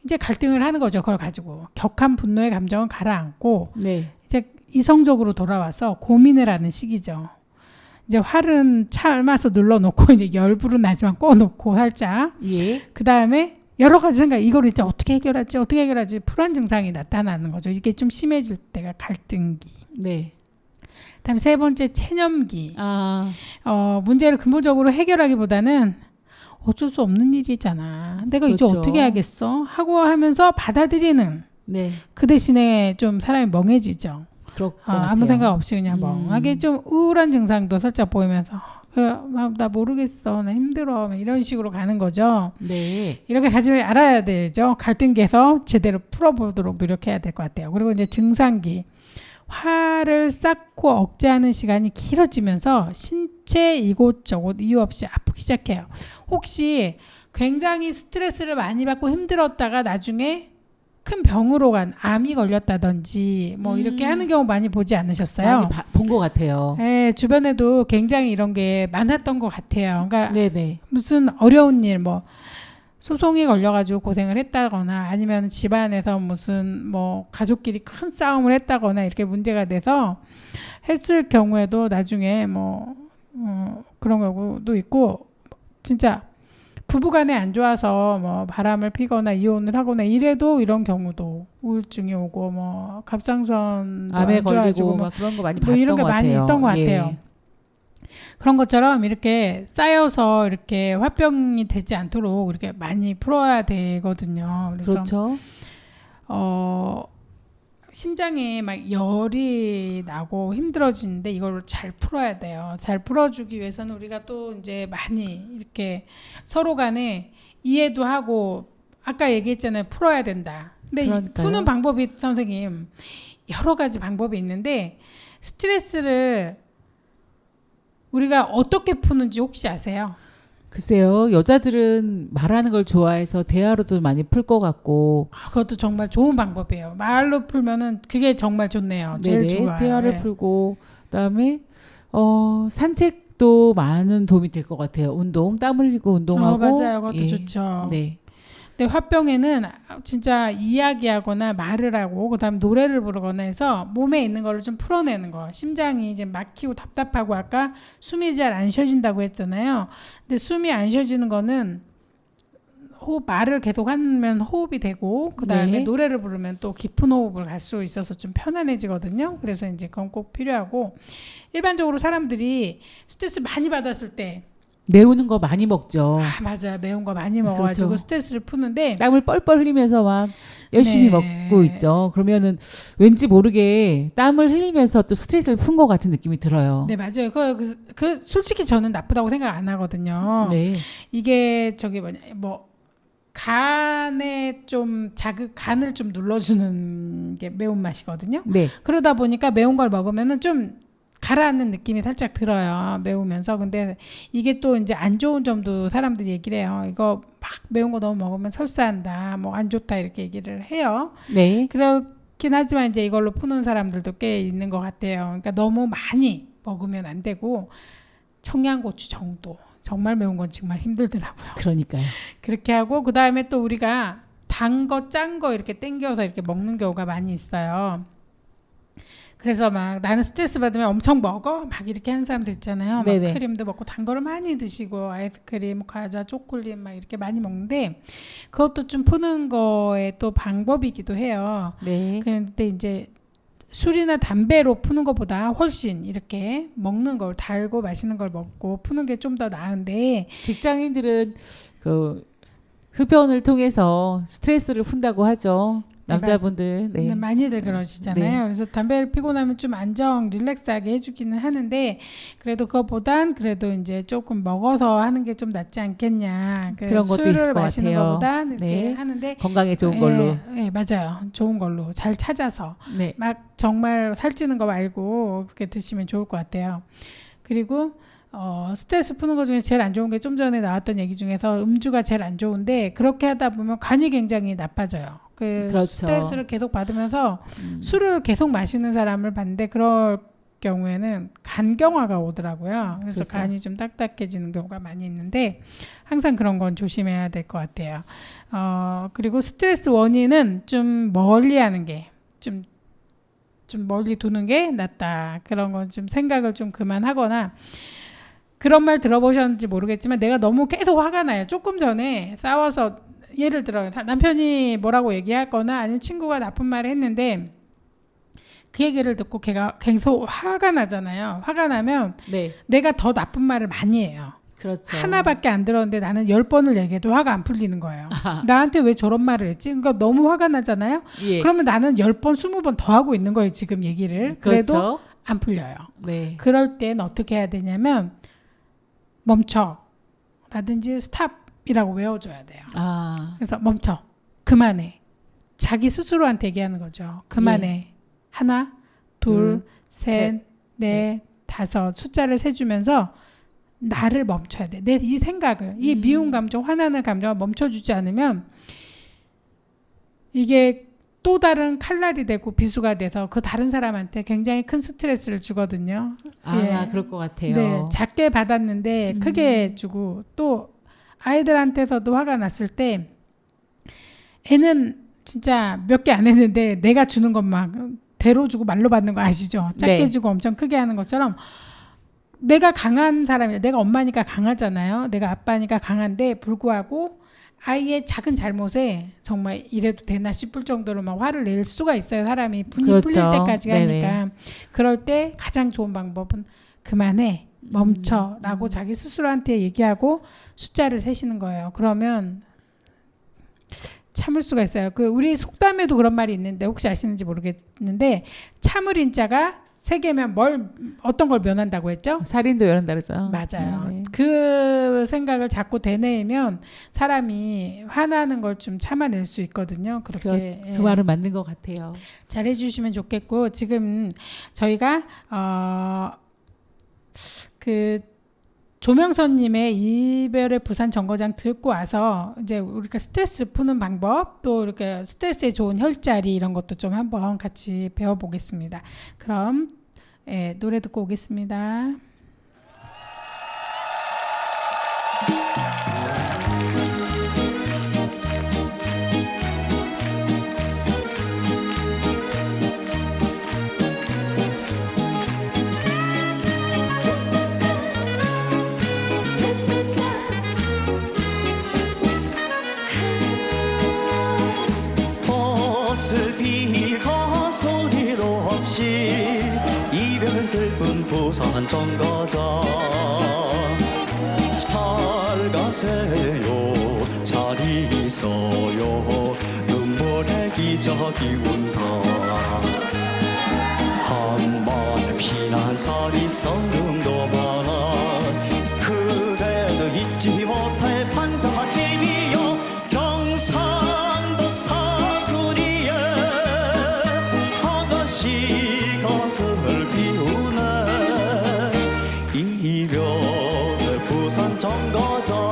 이제 갈등을 하는 거죠. 그걸 가지고 격한 분노의 감정은 가라앉고 네. 이제 이성적으로 돌아와서 고민을 하는 시기죠. 이제 활은 참아서 눌러놓고 이제 열불은 나지만 꺼놓고 살짝. 예. 그 다음에 여러 가지 생각. 이걸 이제 어떻게 해결하지? 불안 증상이 나타나는 거죠. 이게 좀 심해질 때가 갈등기. 네. 그다음에 3번째 체념기. 아, 문제를 근본적으로 해결하기보다는 어쩔 수 없는 일이잖아. 내가 이제 그렇죠. 어떻게 하겠어? 하고 하면서 받아들이는. 네. 그 대신에 좀 사람이 멍해지죠. 그럴 것 아무 같아요. 생각 없이 그냥 멍하게 좀 우울한 증상도 살짝 보이면서 나 모르겠어. 나 힘들어. 막 이런 식으로 가는 거죠. 네. 이렇게 가지고 알아야 되죠. 갈등기에서 제대로 풀어보도록 노력해야 될 것 같아요. 그리고 이제 증상기. 화를 쌓고 억제하는 시간이 길어지면서 신체 이곳저곳 이유 없이 아프기 시작해요. 혹시 굉장히 스트레스를 많이 받고 힘들었다가 나중에 큰 병으로 간 암이 걸렸다든지 뭐 이렇게 하는 경우 많이 보지 않으셨어요? 많이 본 것 같아요. 네, 주변에도 굉장히 이런 게 많았던 것 같아요. 그러니까 네네. 무슨 어려운 일, 뭐 소송이 걸려가지고 고생을 했다거나 아니면 집안에서 무슨 뭐 가족끼리 큰 싸움을 했다거나 이렇게 문제가 돼서 했을 경우에도 나중에 뭐 그런 경우도 있고 진짜 부부간에 안 좋아서 뭐 바람을 피거나 이혼을 하거나 이래도 이런 경우도 우울증이 오고 뭐 갑상선도 암에 안 좋아지고 걸리고 뭐 막 그런 거 많이 뭐 봤던 이런 게 것 같아요. 많이 있던 것 같아요. 예. 그런 것처럼 이렇게 쌓여서 이렇게 화병이 되지 않도록 이렇게 많이 풀어야 되거든요. 그래서 그렇죠. 심장에 막 열이 나고 힘들어지는데 이걸 잘 풀어야 돼요. 잘 풀어주기 위해서는 우리가 또 이제 많이 이렇게 서로 간에 이해도 하고 아까 얘기했잖아요. 풀어야 된다. 근데 이 그러니까요. 푸는 방법이 선생님 여러 가지 방법이 있는데 스트레스를 우리가 어떻게 푸는지 혹시 아세요? 글쎄요. 여자들은 말하는 걸 좋아해서 대화로도 많이 풀 것 같고 그것도 정말 좋은 방법이에요. 말로 풀면은 그게 정말 좋네요. 제일 네네. 좋아요. 대화를 네. 풀고 그다음에 산책도 많은 도움이 될 것 같아요. 운동, 땀 흘리고 운동하고 맞아요. 그것도 예. 좋죠. 네. 근데 화병에는 진짜 이야기하거나 말을 하고 그다음 노래를 부르거나 해서 몸에 있는 거를 좀 풀어내는 거. 심장이 이제 막히고 답답하고 아까 숨이 잘 안 쉬어진다고 했잖아요. 근데 숨이 안 쉬어지는 거는 말을 계속 하면 호흡이 되고 그다음에 네. 노래를 부르면 또 깊은 호흡을 갈 수 있어서 좀 편안해지거든요. 그래서 이제 그건 꼭 필요하고 일반적으로 사람들이 스트레스 많이 받았을 때 매우는 거 많이 먹죠. 맞아요. 매운 거 많이 먹어가지고 그렇죠. 스트레스를 푸는데 땀을 뻘뻘 흘리면서 막 열심히 네. 먹고 있죠. 그러면은 왠지 모르게 땀을 흘리면서 또 스트레스를 푼 것 같은 느낌이 들어요. 네 맞아요. 그 솔직히 저는 나쁘다고 생각 안 하거든요. 네. 이게 저기 뭐 간에 좀 간을 좀 눌러주는 게 매운 맛이거든요. 네. 그러다 보니까 매운 걸 먹으면은 좀 가라앉는 느낌이 살짝 들어요. 매우면서. 근데 이게 또 이제 안 좋은 점도 사람들이 얘기를 해요. 이거 막 매운 거 너무 먹으면 설사한다. 뭐 안 좋다 이렇게 얘기를 해요. 네. 그렇긴 하지만 이제 이걸로 푸는 사람들도 꽤 있는 것 같아요. 그러니까 너무 많이 먹으면 안 되고 청양고추 정도. 정말 매운 건 정말 힘들더라고요. 그러니까요. 그렇게 하고 그 다음에 또 우리가 단 거, 짠 거 이렇게 땡겨서 이렇게 먹는 경우가 많이 있어요. 그래서 막 나는 스트레스 받으면 엄청 먹어 막 이렇게 하는 사람들 있잖아요. 막 네네. 크림도 먹고 단 거를 많이 드시고 아이스크림, 과자, 초콜릿 막 이렇게 많이 먹는데 그것도 좀 푸는 거에 또 방법이기도 해요. 네. 그런데 이제 술이나 담배로 푸는 것보다 훨씬 이렇게 먹는 걸 달고 맛있는 걸 먹고 푸는 게 좀 더 나은데 직장인들은 그 흡연을 통해서 스트레스를 푼다고 하죠. 남자분들. 네. 많이들 그러시잖아요. 네. 그래서 담배를 피고 나면 좀 안정, 릴렉스하게 해주기는 하는데 그래도 그것보단 그래도 이제 조금 먹어서 하는 게 좀 낫지 않겠냐. 그런 것도 술을 있을 것 마시는 같아요. 것보다 이렇게 네. 하는데 건강에 좋은 걸로. 네, 맞아요. 좋은 걸로 잘 찾아서 네. 막 정말 살찌는 거 말고 그렇게 드시면 좋을 것 같아요. 그리고 스트레스 푸는 것 중에 제일 안 좋은 게 좀 전에 나왔던 얘기 중에서 음주가 제일 안 좋은데 그렇게 하다 보면 간이 굉장히 나빠져요. 그렇죠. 스트레스를 계속 받으면서 술을 계속 마시는 사람을 봤는데 그럴 경우에는 간경화가 오더라고요. 그래서 그렇죠. 간이 좀 딱딱해지는 경우가 많이 있는데 항상 그런 건 조심해야 될 것 같아요. 그리고 스트레스 원인은 좀 멀리하는 게 좀 멀리 두는 게 낫다. 그런 건 좀 생각을 좀 그만하거나 그런 말 들어보셨는지 모르겠지만 내가 너무 계속 화가 나요. 조금 전에 싸워서 예를 들어 남편이 뭐라고 얘기하거나 아니면 친구가 나쁜 말을 했는데 그 얘기를 듣고 걔가 계속 화가 나잖아요. 화가 나면 네. 내가 더 나쁜 말을 많이 해요. 그렇죠. 하나밖에 안 들었는데 나는 10번을 얘기해도 화가 안 풀리는 거예요. 나한테 왜 저런 말을 했지? 그러니까 너무 화가 나잖아요. 예. 그러면 나는 10번, 20번 더 하고 있는 거예요. 지금 얘기를. 그래도 그렇죠. 안 풀려요. 네. 그럴 땐 어떻게 해야 되냐면 멈춰 라든지 스탑이라고 외워줘야 돼요. 아. 그래서 멈춰, 그만해. 자기 스스로한테 얘기하는 거죠. 그만해. 하나, 둘, 셋, 넷, 다섯 숫자를 세주면서 나를 멈춰야 돼. 내 이 생각을, 이 미운 감정, 화나는 감정을 멈춰주지 않으면 이게 또 다른 칼날이 되고 비수가 돼서 그 다른 사람한테 굉장히 큰 스트레스를 주거든요. 아, 그럴 것 같아요. 네, 작게 받았는데 크게 주고 또 아이들한테서도 화가 났을 때 애는 진짜 몇 개 안 했는데 내가 주는 것만 대로 주고 말로 받는 거 아시죠? 작게 네. 주고 엄청 크게 하는 것처럼 내가 강한 사람이야. 내가 엄마니까 강하잖아요. 내가 아빠니까 강한데 불구하고 아이의 작은 잘못에 정말 이래도 되나 싶을 정도로 막 화를 낼 수가 있어요. 사람이 분이 그렇죠. 풀릴 때까지 네네. 하니까. 그럴 때 가장 좋은 방법은 그만해, 멈춰라고 자기 스스로한테 얘기하고 숫자를 세시는 거예요. 그러면 참을 수가 있어요. 그 우리 속담에도 그런 말이 있는데 혹시 아시는지 모르겠는데 참을인 자가 세 개면 어떤 걸 면한다고 했죠? 살인도 이런다 그러죠. 맞아요. 네. 그 생각을 자꾸 되뇌이면 사람이 화나는 걸 좀 참아낼 수 있거든요. 그렇게 그 말은 맞는 것 같아요. 잘해주시면 좋겠고 지금 저희가 그 조명선님의 이별의 부산 정거장 듣고 와서 이제 우리가 스트레스 푸는 방법 또 이렇게 스트레스에 좋은 혈자리 이런 것도 좀 한번 같이 배워보겠습니다. 그럼 노래 듣고 오겠습니다. 꽃을피고 소리도 없이 이별 슬픈 부산 정거장 잘 가세요 잘 있어요 눈물의 기적이 운다 한만 피난살이 서름도 많아 그래도 잊지 못할 판자집이여 경상도 사투리에 아가씨 가슴을 비우네 이별의 부산 정거장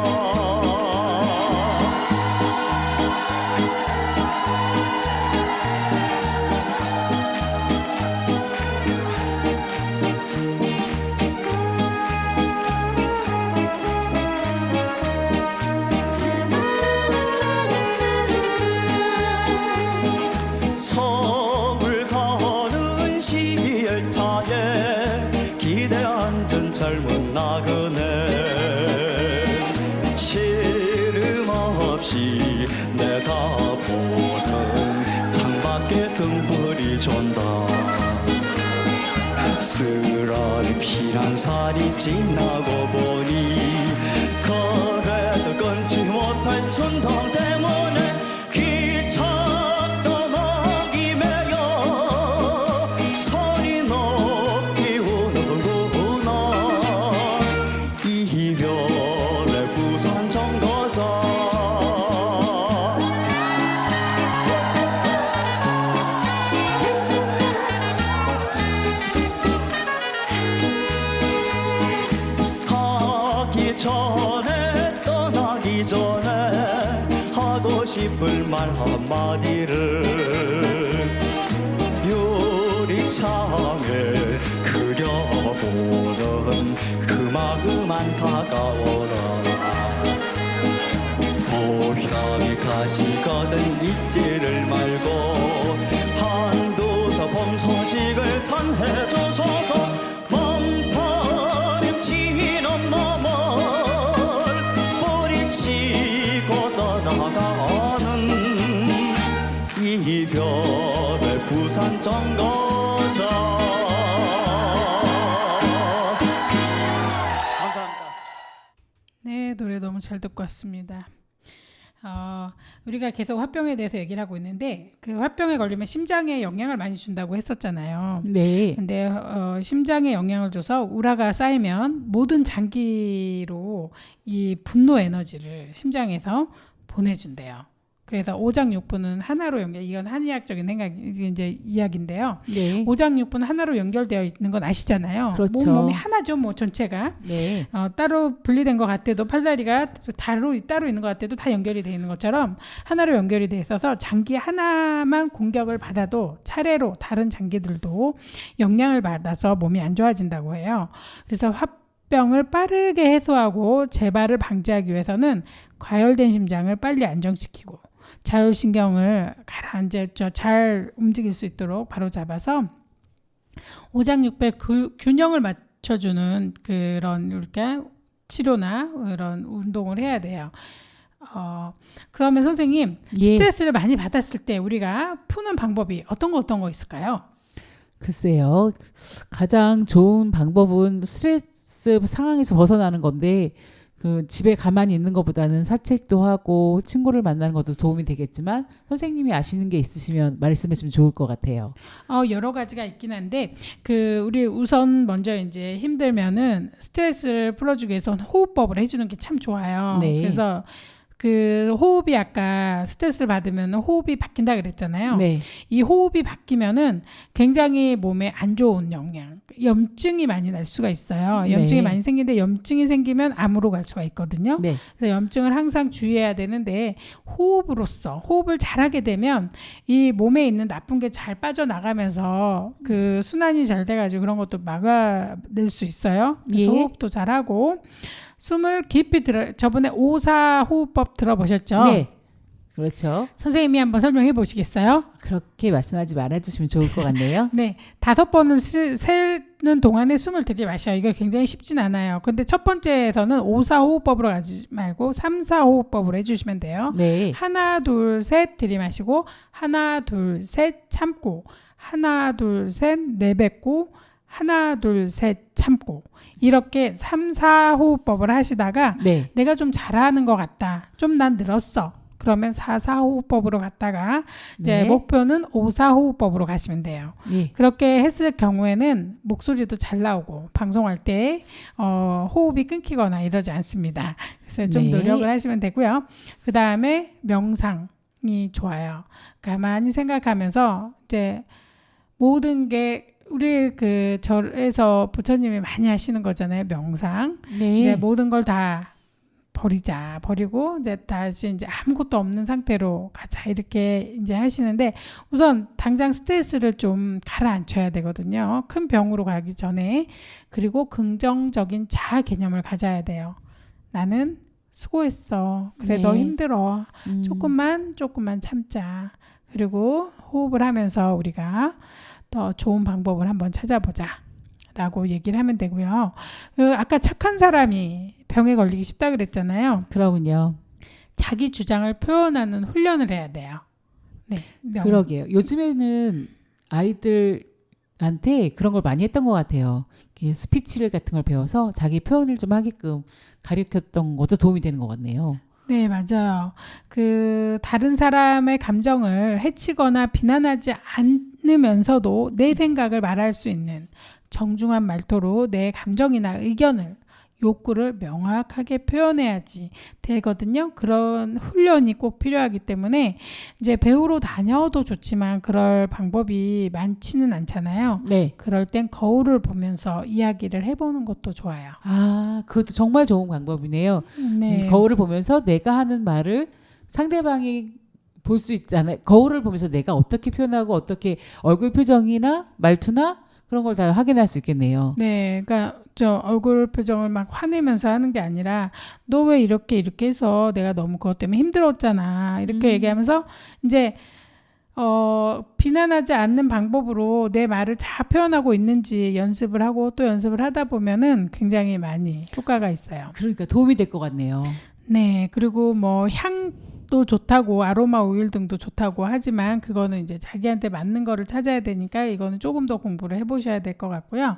젊은 나그네 시름 없이 내다보는 창밖에 등불이 존다 쓰라린 피난살이 지나고 보니 그래도 끊지 못할 순정 때문에 기차 떠나기매여 소리 높이 우는구나 이별의 부산 정거장 가기 전에 떠나기 전에 하고 싶을 말 한마디를 유리창에 그려보는 그 마음 안타까워라 고향이 가시거든 잊지를 말고 한두 더 봄 소식을 전해주소서 몸부림치는 몸을 뿌리치고 떠나가는 이별의 부산 정거장 감사합니다. 네, 노래 너무 잘 듣고 왔습니다. 우리가 계속 화병에 대해서 얘기를 하고 있는데 그 화병에 걸리면 심장에 영향을 많이 준다고 했었잖아요. 네. 근데 심장에 영향을 줘서 우라가 쌓이면 모든 장기로 이 분노 에너지를 심장에서 보내준대요. 그래서 오장육부는 하나로 연결. 이건 한의학적인 이제 이야기인데요. 네. 오장육부는 하나로 연결되어 있는 건 아시잖아요. 그렇죠. 몸이 하나죠, 뭐 전체가. 네. 따로 분리된 것 같아도 팔다리가 따로 있는 것 같아도 다 연결이 되어 있는 것처럼 하나로 연결이 되어 있어서 장기 하나만 공격을 받아도 차례로 다른 장기들도 영향을 받아서 몸이 안 좋아진다고 해요. 그래서 화병을 빠르게 해소하고 재발을 방지하기 위해서는 과열된 심장을 빨리 안정시키고 자율신경을 가라앉아 잘 움직일 수 있도록 바로 잡아서 오장육부의 균형을 맞춰주는 그런 이렇게 치료나 그런 운동을 해야 돼요. 그러면 선생님 예. 스트레스를 많이 받았을 때 우리가 푸는 방법이 어떤 거 있을까요? 글쎄요. 가장 좋은 방법은 스트레스 상황에서 벗어나는 건데 그 집에 가만히 있는 것보다는 사책도 하고 친구를 만나는 것도 도움이 되겠지만 선생님이 아시는 게 있으시면 말씀해주면 좋을 것 같아요. 여러 가지가 있긴 한데 우리 우선 먼저 이제 힘들면은 스트레스를 풀어주기 위해서 호흡법을 해주는 게 참 좋아요. 네. 그래서 그 호흡이 아까 스트레스를 받으면 호흡이 바뀐다 그랬잖아요. 네. 이 호흡이 바뀌면은 굉장히 몸에 안 좋은 영향, 염증이 많이 날 수가 있어요. 염증이 네. 많이 생기는데 염증이 생기면 암으로 갈 수가 있거든요. 네. 그래서 염증을 항상 주의해야 되는데 호흡을 잘하게 되면 이 몸에 있는 나쁜 게 잘 빠져나가면서 그 순환이 잘 돼가지고 그런 것도 막아낼 수 있어요. 그래서 예. 호흡도 잘하고 숨을 깊이 저번에 5사 호흡법 들어보셨죠? 네. 그렇죠. 선생님이 한번 설명해 보시겠어요? 그렇게 말씀하지 말아주시면 좋을 것 같네요. 네, 5번을 세는 동안에 숨을 들이마셔요. 이거 굉장히 쉽진 않아요. 근데 첫 번째에서는 5사 호흡법으로 가지 말고 3사 호흡법으로 해주시면 돼요. 네. 하나, 둘, 셋 들이마시고 하나, 둘, 셋 참고 하나, 둘, 셋 내뱉고 하나, 둘, 셋 참고 이렇게 3, 4호흡법을 하시다가 네. 내가 좀 잘하는 것 같다. 좀 난 늘었어. 그러면 4, 4호흡법으로 갔다가 이제 네. 목표는 5, 4호흡법으로 가시면 돼요. 예. 그렇게 했을 경우에는 목소리도 잘 나오고 방송할 때 호흡이 끊기거나 이러지 않습니다. 그래서 좀 네. 노력을 하시면 되고요. 그 다음에 명상이 좋아요. 가만히 생각하면서 이제 모든 게 우리 그 절에서 부처님이 많이 하시는 거잖아요. 명상. 네. 이제 모든 걸 다 버리고 이제 다시 이제 아무것도 없는 상태로 가자 이렇게 이제 하시는데 우선 당장 스트레스를 좀 가라앉혀야 되거든요. 큰 병으로 가기 전에. 그리고 긍정적인 자아 개념을 가져야 돼요. 나는 수고했어. 그래 네. 너 힘들어. 음. 조금만 참자. 그리고 호흡을 하면서 우리가 더 좋은 방법을 한번 찾아보자 된다라고 얘기를 하면 되고요. 아까 착한 사람이 병에 걸리기 쉽다 그랬잖아요. 그러군요. 자기 주장을 표현하는 훈련을 해야 돼요. 네, 그러게요. 요즘에는 아이들한테 그런 걸 많이 했던 것 같아요. 이렇게 스피치를 같은 걸 배워서 자기 표현을 좀 하게끔 가르쳤던 것도 도움이 되는 것 같네요. 네, 맞아요. 다른 사람의 감정을 해치거나 비난하지 않으면서도 내 생각을 말할 수 있는 정중한 말투로 내 감정이나 의견을, 욕구를 명확하게 표현해야지 되거든요. 그런 훈련이 꼭 필요하기 때문에 이제 배우러 다녀도 좋지만 그럴 방법이 많지는 않잖아요. 네. 그럴 땐 거울을 보면서 이야기를 해보는 것도 좋아요. 아, 그것도 정말 좋은 방법이네요. 네. 거울을 보면서 내가 하는 말을 상대방이 볼 수 있잖아요. 거울을 보면서 내가 어떻게 표현하고 어떻게 얼굴 표정이나 말투나 그런 걸 다 확인할 수 있겠네요. 네, 그러니까 저 얼굴 표정을 막 화내면서 하는 게 아니라 너 왜 이렇게 해서 내가 너무 그것 때문에 힘들었잖아 이렇게 얘기하면서 이제 비난하지 않는 방법으로 내 말을 다 표현하고 있는지 연습을 하고 또 연습을 하다 보면은 굉장히 많이 효과가 있어요. 그러니까 도움이 될 것 같네요. 네, 그리고 뭐 향도 좋다고 아로마 오일 등도 좋다고 하지만 그거는 이제 자기한테 맞는 거를 찾아야 되니까 이거는 조금 더 공부를 해보셔야 될 것 같고요.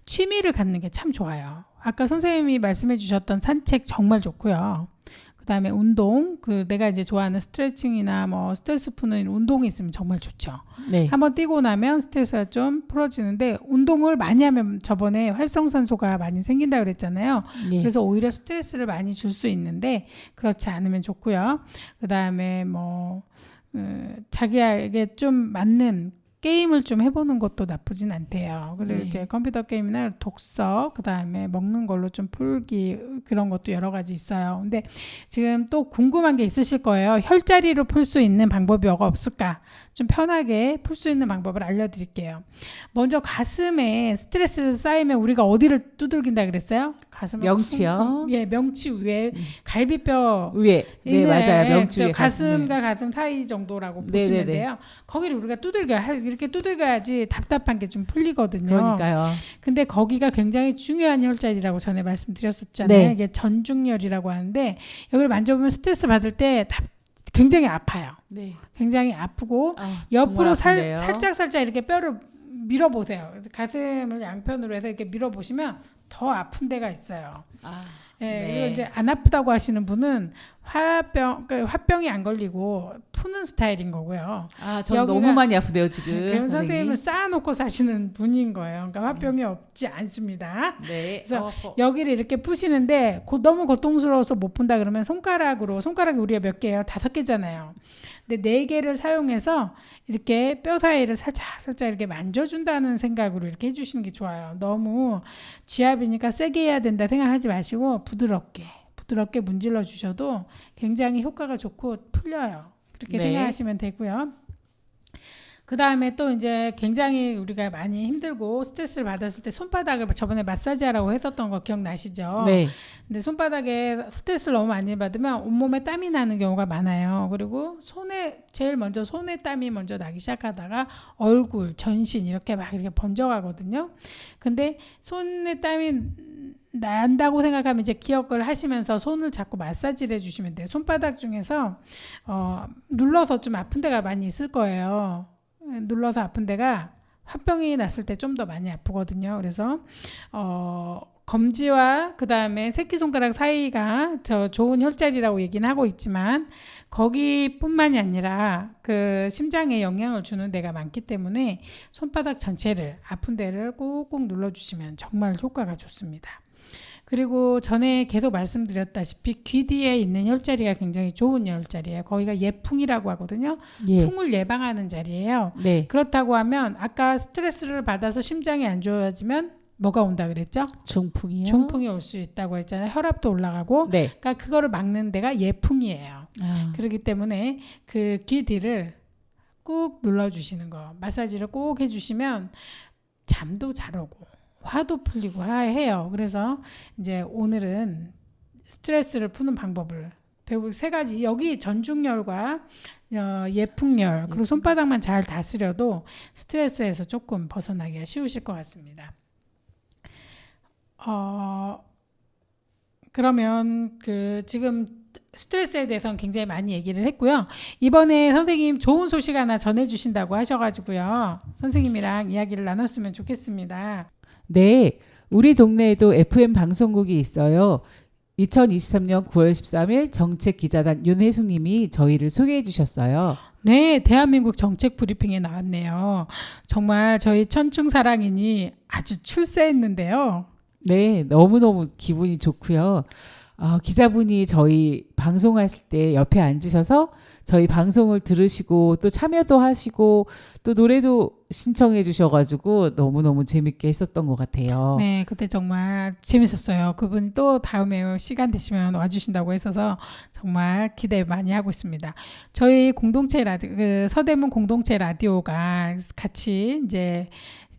취미를 갖는 게 참 좋아요. 아까 선생님이 말씀해 주셨던 산책 정말 좋고요. 그다음에 운동, 내가 이제 좋아하는 스트레칭이나 뭐 스트레스 푸는 운동이 있으면 정말 좋죠. 네. 한번 뛰고 나면 스트레스가 좀 풀어지는데 운동을 많이 하면 저번에 활성산소가 많이 생긴다 그랬잖아요. 네. 그래서 오히려 스트레스를 많이 줄 수 있는데 그렇지 않으면 좋고요. 그다음에 자기에게 좀 맞는 게임을 좀 해보는 것도 나쁘진 않대요. 그리고 네. 이제 컴퓨터 게임이나 독서, 그다음에 먹는 걸로 좀 풀기 그런 것도 여러 가지 있어요. 근데 지금 또 궁금한 게 있으실 거예요. 혈자리로 풀 수 있는 방법이 뭐가 없을까? 좀 편하게 풀 수 있는 방법을 알려드릴게요. 먼저 가슴에 스트레스 쌓이면 우리가 어디를 두들긴다 그랬어요? 가슴을 명치요. 예, 명치 위에 갈비뼈 위에. 네, 있는, 맞아요. 명치 저 위에 가슴과 가슴 사이 정도라고 네, 보시면 네, 네. 돼요. 거기를 우리가 이렇게 두들겨야지 답답한 게 좀 풀리거든요. 그러니까요. 근데 거기가 굉장히 중요한 혈자리라고 전에 말씀드렸었잖아요. 네. 이게 전중혈이라고 하는데 여기를 만져보면 스트레스 받을 때 굉장히 아파요. 네. 굉장히 아프고 아, 옆으로 정말 아픈데요. 살짝 이렇게 뼈를 밀어보세요. 그래서 가슴을 양편으로 해서 이렇게 밀어보시면 더 아픈 데가 있어요. 아, 예, 네. 그리고 이제 안 아프다고 하시는 분은 화병이 안 걸리고 푸는 스타일인 거고요. 아, 전 여기가- 너무 많이 아픈데요, 지금. 그럼 선생님. 선생님은 쌓아놓고 사시는 분인 거예요. 그러니까 화병이 없지 않습니다. 네. 그래서 여기를 이렇게 푸시는데 너무 고통스러워서 못 푼다 그러면 손가락이 우리가 몇 개예요? 5개잖아요. 근데 4개를 사용해서 이렇게 뼈 사이를 살짝 이렇게 만져준다는 생각으로 이렇게 해주시는 게 좋아요. 너무 지압이니까 세게 해야 된다 생각하지 마시고 부드럽게 문질러 주셔도 굉장히 효과가 좋고 풀려요. 그렇게 네. 생각하시면 되고요. 그 다음에 또 이제 굉장히 우리가 많이 힘들고 스트레스를 받았을 때 손바닥을 저번에 마사지하라고 했었던 거 기억나시죠? 네. 근데 손바닥에 스트레스를 너무 많이 받으면 온몸에 땀이 나는 경우가 많아요. 그리고 제일 먼저 손에 땀이 먼저 나기 시작하다가 얼굴, 전신 이렇게 번져가거든요. 근데 손에 땀이 난다고 생각하면 이제 기억을 하시면서 손을 자꾸 마사지를 해주시면 돼요. 손바닥 중에서 눌러서 좀 아픈 데가 많이 있을 거예요. 눌러서 아픈 데가 화병이 났을 때 좀 더 많이 아프거든요. 그래서 검지와 그 다음에 새끼손가락 사이가 좋은 혈자리라고 얘기는 하고 있지만 거기뿐만이 아니라 그 심장에 영향을 주는 데가 많기 때문에 손바닥 전체를 아픈 데를 꾹꾹 눌러주시면 정말 효과가 좋습니다. 그리고 전에 계속 말씀드렸다시피 귀 뒤에 있는 혈자리가 굉장히 좋은 혈자리예요. 거기가 예풍이라고 하거든요. 예. 풍을 예방하는 자리예요. 네. 그렇다고 하면 아까 스트레스를 받아서 심장이 안 좋아지면 뭐가 온다 그랬죠? 중풍이요? 중풍이 올 수 있다고 했잖아요. 혈압도 올라가고. 네. 그러니까 그거를 막는 데가 예풍이에요. 아, 그렇기 때문에 그 귀 뒤를 꾹 눌러주시는 거, 마사지를 꼭 해주시면 잠도 잘 오고 화도 풀리고 해요. 그래서 이제 오늘은 스트레스를 푸는 방법을 배울 3가지. 여기 전중열과 예풍열 그리고 손바닥만 잘 다스려도 스트레스에서 조금 벗어나기가 쉬우실 것 같습니다. 그러면 그 지금 스트레스에 대해서는 굉장히 많이 얘기를 했고요. 이번에 선생님 좋은 소식 하나 전해주신다고 하셔가지고요. 선생님이랑 이야기를 나눴으면 좋겠습니다. 네, 우리 동네에도 FM 방송국이 있어요. 2023년 9월 13일 정책기자단 윤혜숙 님이 저희를 소개해 주셨어요. 네, 대한민국 정책 브리핑에 나왔네요. 정말 저희 천충사랑이니 아주 출세했는데요. 네, 너무너무 기분이 좋고요. 기자분이 저희 방송하실 때 옆에 앉으셔서 저희 방송을 들으시고 또 참여도 하시고 또 노래도 신청해 주셔가지고 너무너무 재밌게 했었던 것 같아요. 네, 그때 정말 재밌었어요. 그분이 또 다음에 시간 되시면 와주신다고 했어서 정말 기대 많이 하고 있습니다. 저희 공동체 라디오, 그 서대문 공동체 라디오가 같이 이제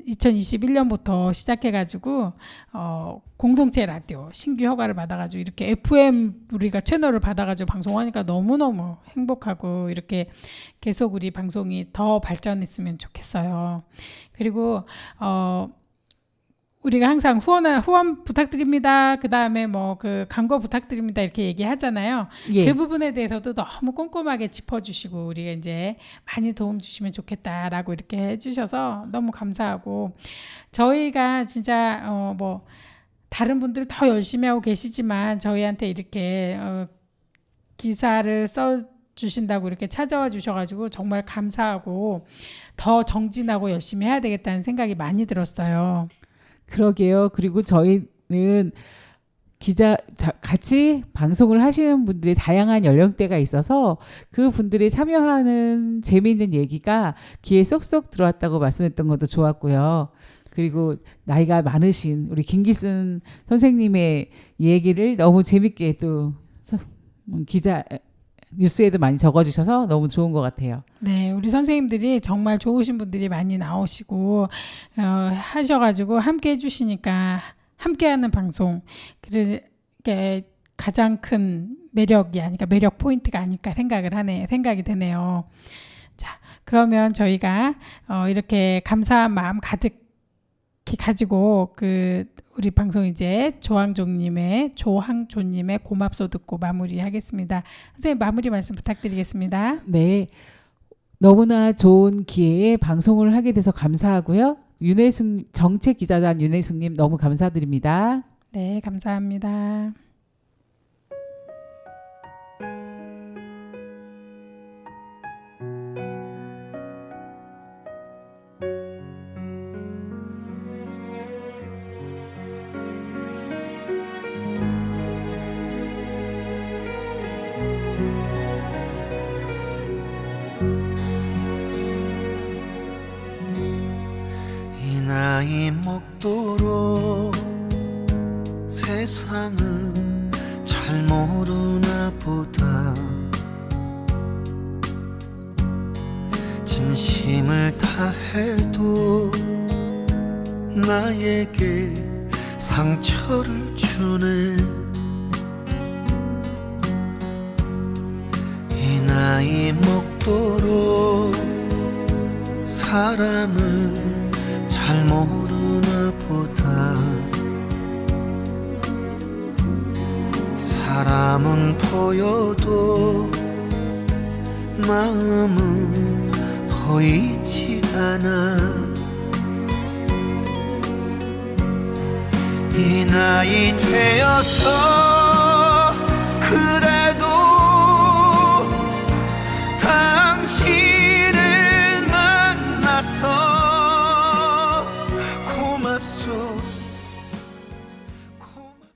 2021년부터 시작해가지고 공동체 라디오 신규 허가를 받아가지고 이렇게 FM 우리가 채널을 받아가지고 방송하니까 너무너무 행복하고 이렇게 계속 우리 방송이 더 발전했으면 좋겠어요. 그리고 우리가 항상 후원 부탁드립니다. 그 다음에 뭐 그 광고 부탁드립니다. 이렇게 얘기하잖아요. 예. 그 부분에 대해서도 너무 꼼꼼하게 짚어주시고 우리가 이제 많이 도움 주시면 좋겠다라고 이렇게 해주셔서 너무 감사하고 저희가 진짜 뭐 다른 분들 더 열심히 하고 계시지만 저희한테 이렇게 기사를 써 주신다고 이렇게 찾아와 주셔가지고 정말 감사하고 더 정진하고 열심히 해야 되겠다는 생각이 많이 들었어요. 그러게요. 그리고 저희는 같이 방송을 하시는 분들이 다양한 연령대가 있어서 그 분들이 참여하는 재미있는 얘기가 귀에 쏙쏙 들어왔다고 말씀했던 것도 좋았고요. 그리고 나이가 많으신 우리 김기순 선생님의 얘기를 너무 재밌게 또 기자 뉴스에도 많이 적어주셔서 너무 좋은 것 같아요. 네, 우리 선생님들이 정말 좋으신 분들이 많이 나오시고 하셔가지고 함께 해주시니까 함께하는 방송 그게 가장 큰 매력이 아닐까 매력 포인트가 아닐까 생각이 되네요. 자, 그러면 저희가 이렇게 감사한 마음 가득히 가지고 우리 방송 이제 조항조님의 고맙소 듣고 마무리하겠습니다. 선생님 마무리 말씀 부탁드리겠습니다. 네, 너무나 좋은 기회에 방송을 하게 돼서 감사하고요. 정책기자단 윤혜숙님 너무 감사드립니다. 네, 감사합니다. 이 나이 먹도록 세상은 잘 모르나 보다 진심을 다해도 나에게 상처를 주네 이 나이 먹도록 사람을 잘 모르나 보다 사람은 보여도 마음은 보이지 않아 이 나이 되어서 그래도